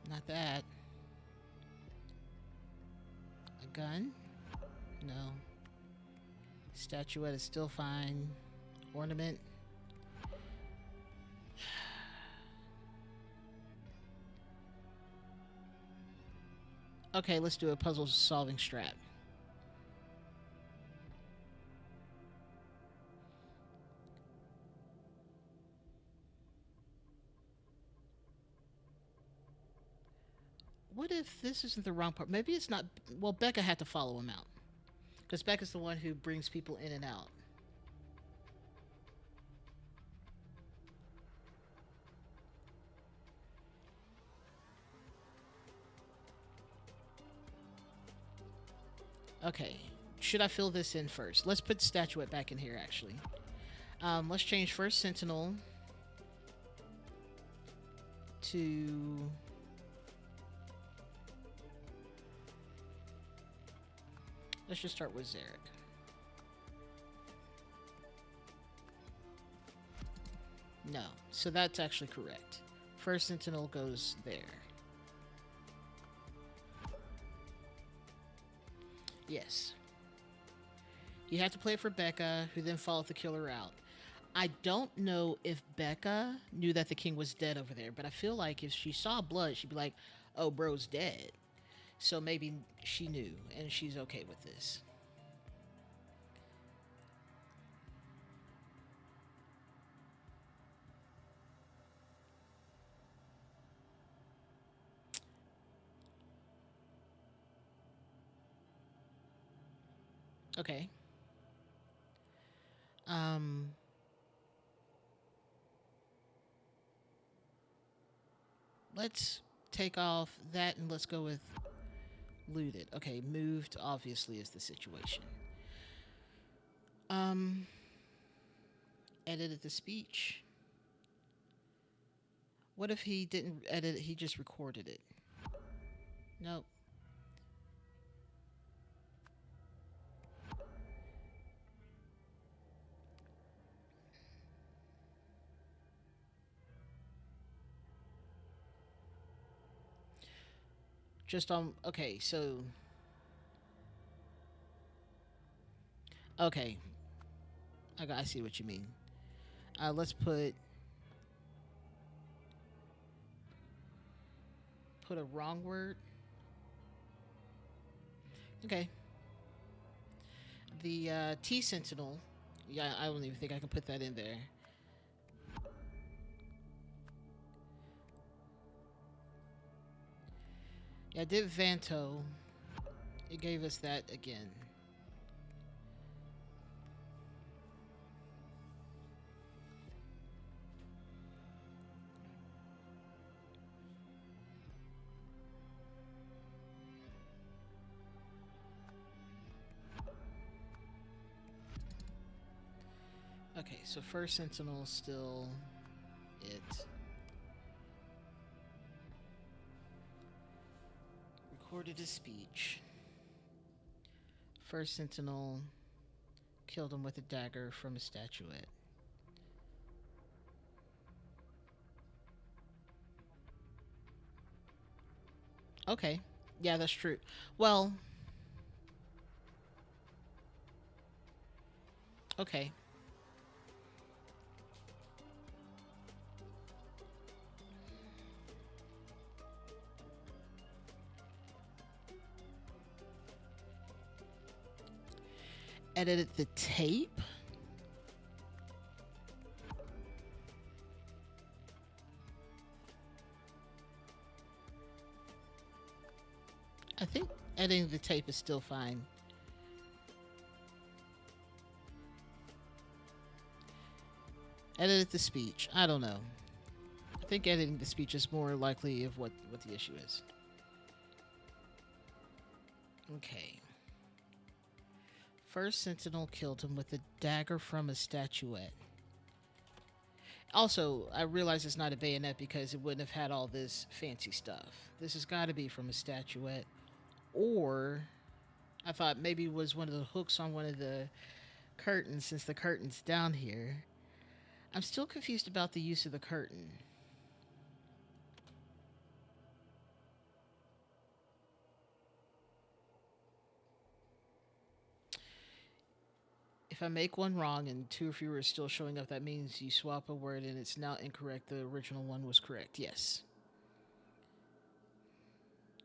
Not that. A gun? No. Statuette is still fine. Ornament? Okay, let's do a puzzle solving strat. What if this isn't the wrong part? Maybe it's not. Well, Becca had to follow him out. Because Becca's the one who brings people in and out. Okay. Should I fill this in first? Let's put statuette back in here, actually. Let's change first Sentinel to. Let's just start with Zarek. No. So that's actually correct. First Sentinel goes there. Yes. You have to play for Becca, who then followed the killer out. I don't know if Becca knew that the king was dead over there, but I feel like if she saw blood, she'd be like, oh, bro's dead. So maybe she knew, and she's okay with this. Okay. Um, let's take off that and let's go with looted. Okay, moved obviously is the situation. Um, edited the speech. What if he didn't edit it? He just recorded it. Nope. Just on. Okay, so. Okay. I see what you mean. Let's put a wrong word. Okay. The T Sentinel. Yeah, I don't even think I can put that in there. Yeah, I did Vanto. It gave us that again. Okay, so first Sentinel still it. Recorded his speech. First Sentinel killed him with a dagger from a statuette. Okay. Yeah, that's true. Well, okay. Edited the tape. I think editing the tape is still fine. Edited the speech. I don't know. I think editing the speech is more likely of what the issue is. Okay. First Sentinel killed him with a dagger from a statuette. Also, I realize it's not a bayonet because it wouldn't have had all this fancy stuff. This has got to be from a statuette. Or, I thought maybe it was one of the hooks on one of the curtains since the curtain's down here. I'm still confused about the use of the curtain. If I make one wrong and two or fewer are still showing up, that means you swap a word and it's now incorrect. The original one was correct. Yes.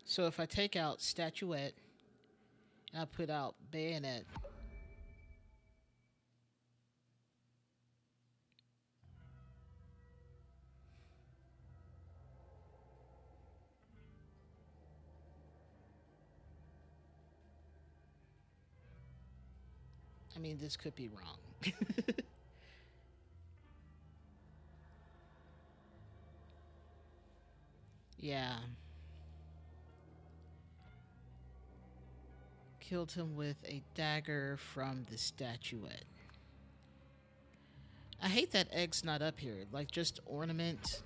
So if I take out statuette and I put out bayonet, I mean, this could be wrong. Yeah. Killed him with a dagger from the statuette. I hate that egg's not up here. Like, just ornament.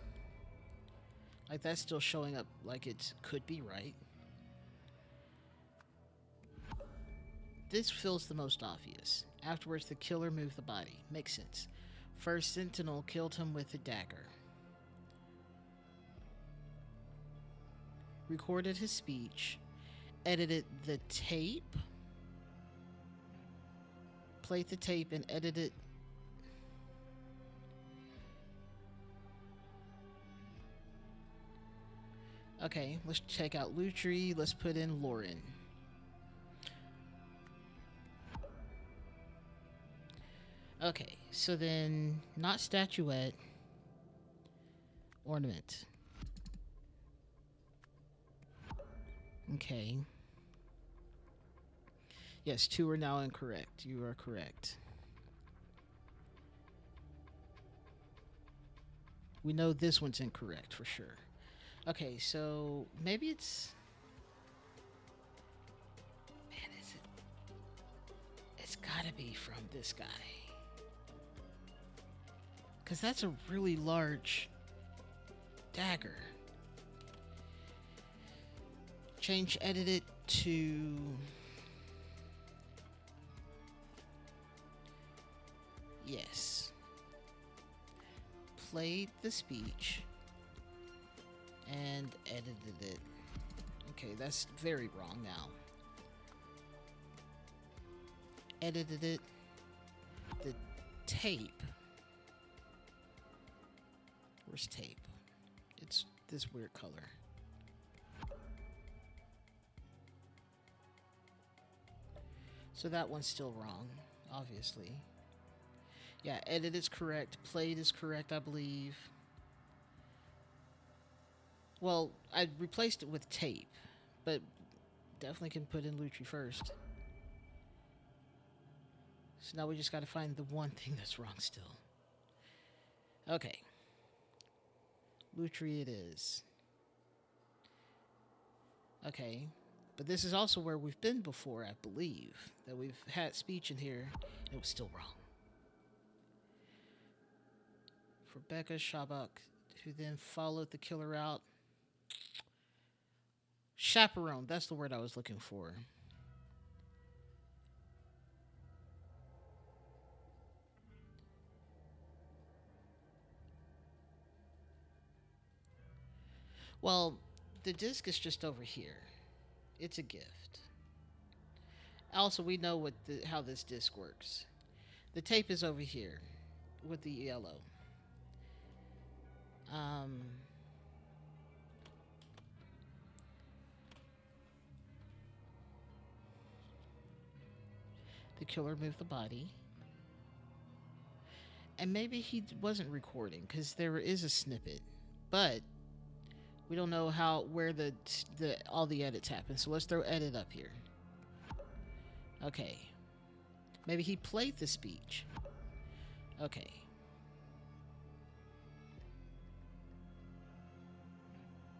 Like, that's still showing up like it could be right. This feels the most obvious. Afterwards, the killer moved the body. Makes sense. First Sentinel killed him with a dagger. Recorded his speech. Edited the tape. Played the tape and edited. Okay, let's check out Lutri. Let's put in Lauren. Okay, so then not statuette, ornament. Okay. Yes, two are now incorrect. You are correct. We know this one's incorrect for sure. Okay, so maybe it's. Man, is it? It's gotta be from this guy. Because that's a really large dagger. Change edited to. Yes. Played the speech and edited it. Okay, that's very wrong now. Edited it. The tape. Where's tape? It's this weird color. So that one's still wrong, obviously. Yeah, edit is correct. Played is correct, I believe. Well, I replaced it with tape, but definitely can put in Lutri first. So now we just got to find the one thing that's wrong still. Okay. Lutri it is. Okay. But this is also where we've been before, I believe. That we've had speech in here, and it was still wrong. For Becca Shabak, who then followed the killer out. Chaperone, that's the word I was looking for. Well, the disc is just over here. It's a gift. Also, we know how this disc works. The tape is over here with the yellow. The killer moved the body. And maybe he wasn't recording because there is a snippet. But we don't know where all the edits happen. So let's throw edit up here. Okay. Maybe he played the speech. Okay.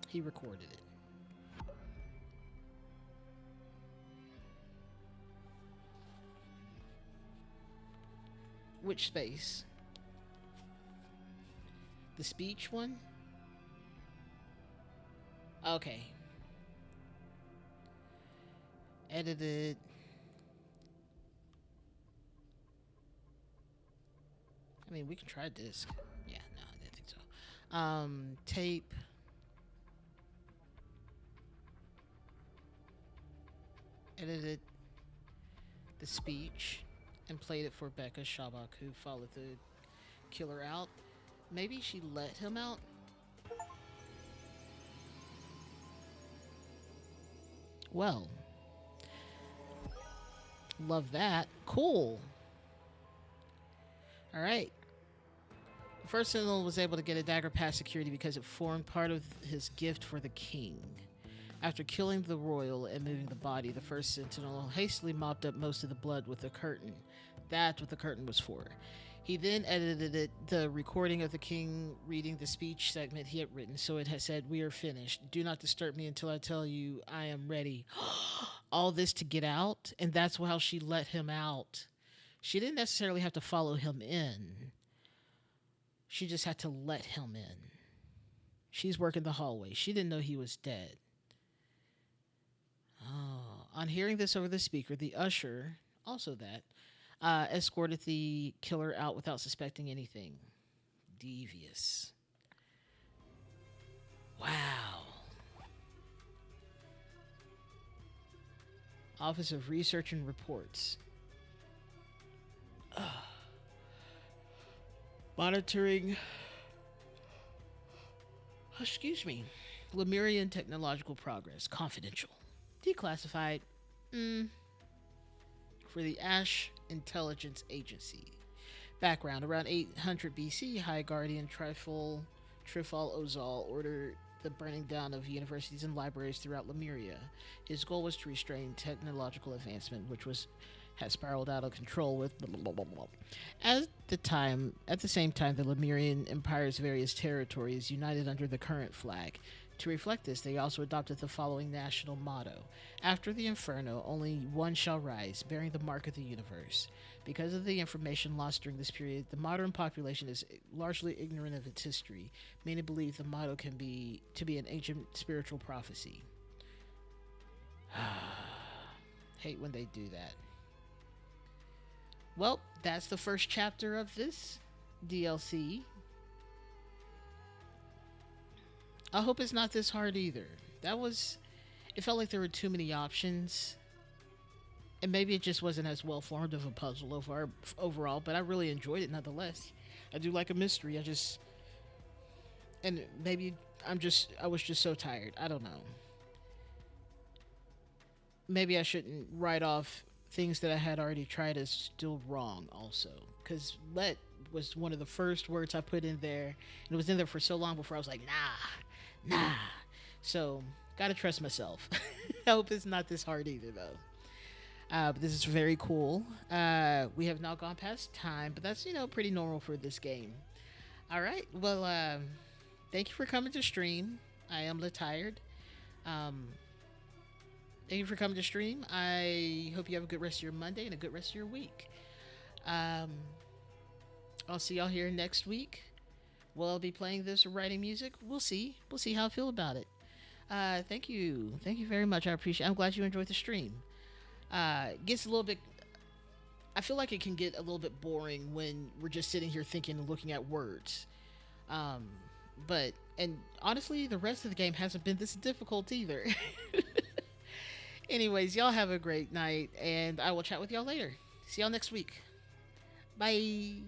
He recorded it. Which space? The speech one? Okay. Edited. I mean, we can try disc. Yeah, no, I didn't think so. Tape. Edited the speech and played it for Becca Shabak, who followed the killer out. Maybe she let him out? Well, love that. Cool. All right. The first sentinel was able to get a dagger past security because it formed part of his gift for the king. After killing the royal and moving the body, the first sentinel hastily mopped up most of the blood with a curtain. That's what the curtain was for. He then edited the recording of the king reading the speech segment he had written, so it had said, "We are finished. Do not disturb me until I tell you I am ready." All this to get out, and that's how she let him out. She didn't necessarily have to follow him in. She just had to let him in. She's working the hallway. She didn't know he was dead. Oh. On hearing this over the speaker, the usher, also that, escorted the killer out without suspecting anything. Devious. Wow. Office of Research and Reports. Monitoring. Excuse me. Lemurian technological progress. Confidential. Declassified. For the Ash Intelligence Agency. Background: around 800 BC, High Guardian Trifol Ozal ordered the burning down of universities and libraries throughout Lemuria. His goal was to restrain technological advancement, which had spiraled out of control with blah, blah, blah, blah. At the same time, the Lemurian Empire's various territories united under the current flag. To reflect this, they also adopted the following national motto: "After the inferno, only one shall rise, bearing the mark of the universe." Because of the information lost during this period, the modern population is largely ignorant of its history. Many believe the motto to be an ancient spiritual prophecy. Hate when they do that. Well, that's the first chapter of this DLC. I hope it's not this hard either. It it felt like there were too many options, and maybe it just wasn't as well formed of a puzzle overall. But I really enjoyed it nonetheless. I do like a mystery. And maybe I was just so tired. I don't know. Maybe I shouldn't write off things that I had already tried as still wrong also, because let was one of the first words I put in there, and it was in there for so long before I was like, nah. So gotta trust myself. I hope it's not this hard either though. But this is very cool. We have now gone past time, but that's pretty normal for this game. All right. Well, thank you for coming to stream. I am tired. Um, Thank you for coming to stream. I hope you have a good rest of your Monday and a good rest of your week. Um, I'll see y'all here next week. Will I be playing this or writing music? We'll see. We'll see how I feel about it. Thank you. Thank you very much. I appreciate it. I'm glad you enjoyed the stream. Gets a little bit. I feel like it can get a little bit boring when we're just sitting here thinking and looking at words. Um, and honestly, the rest of the game hasn't been this difficult either. Anyways, y'all have a great night, and I will chat with y'all later. See y'all next week. Bye.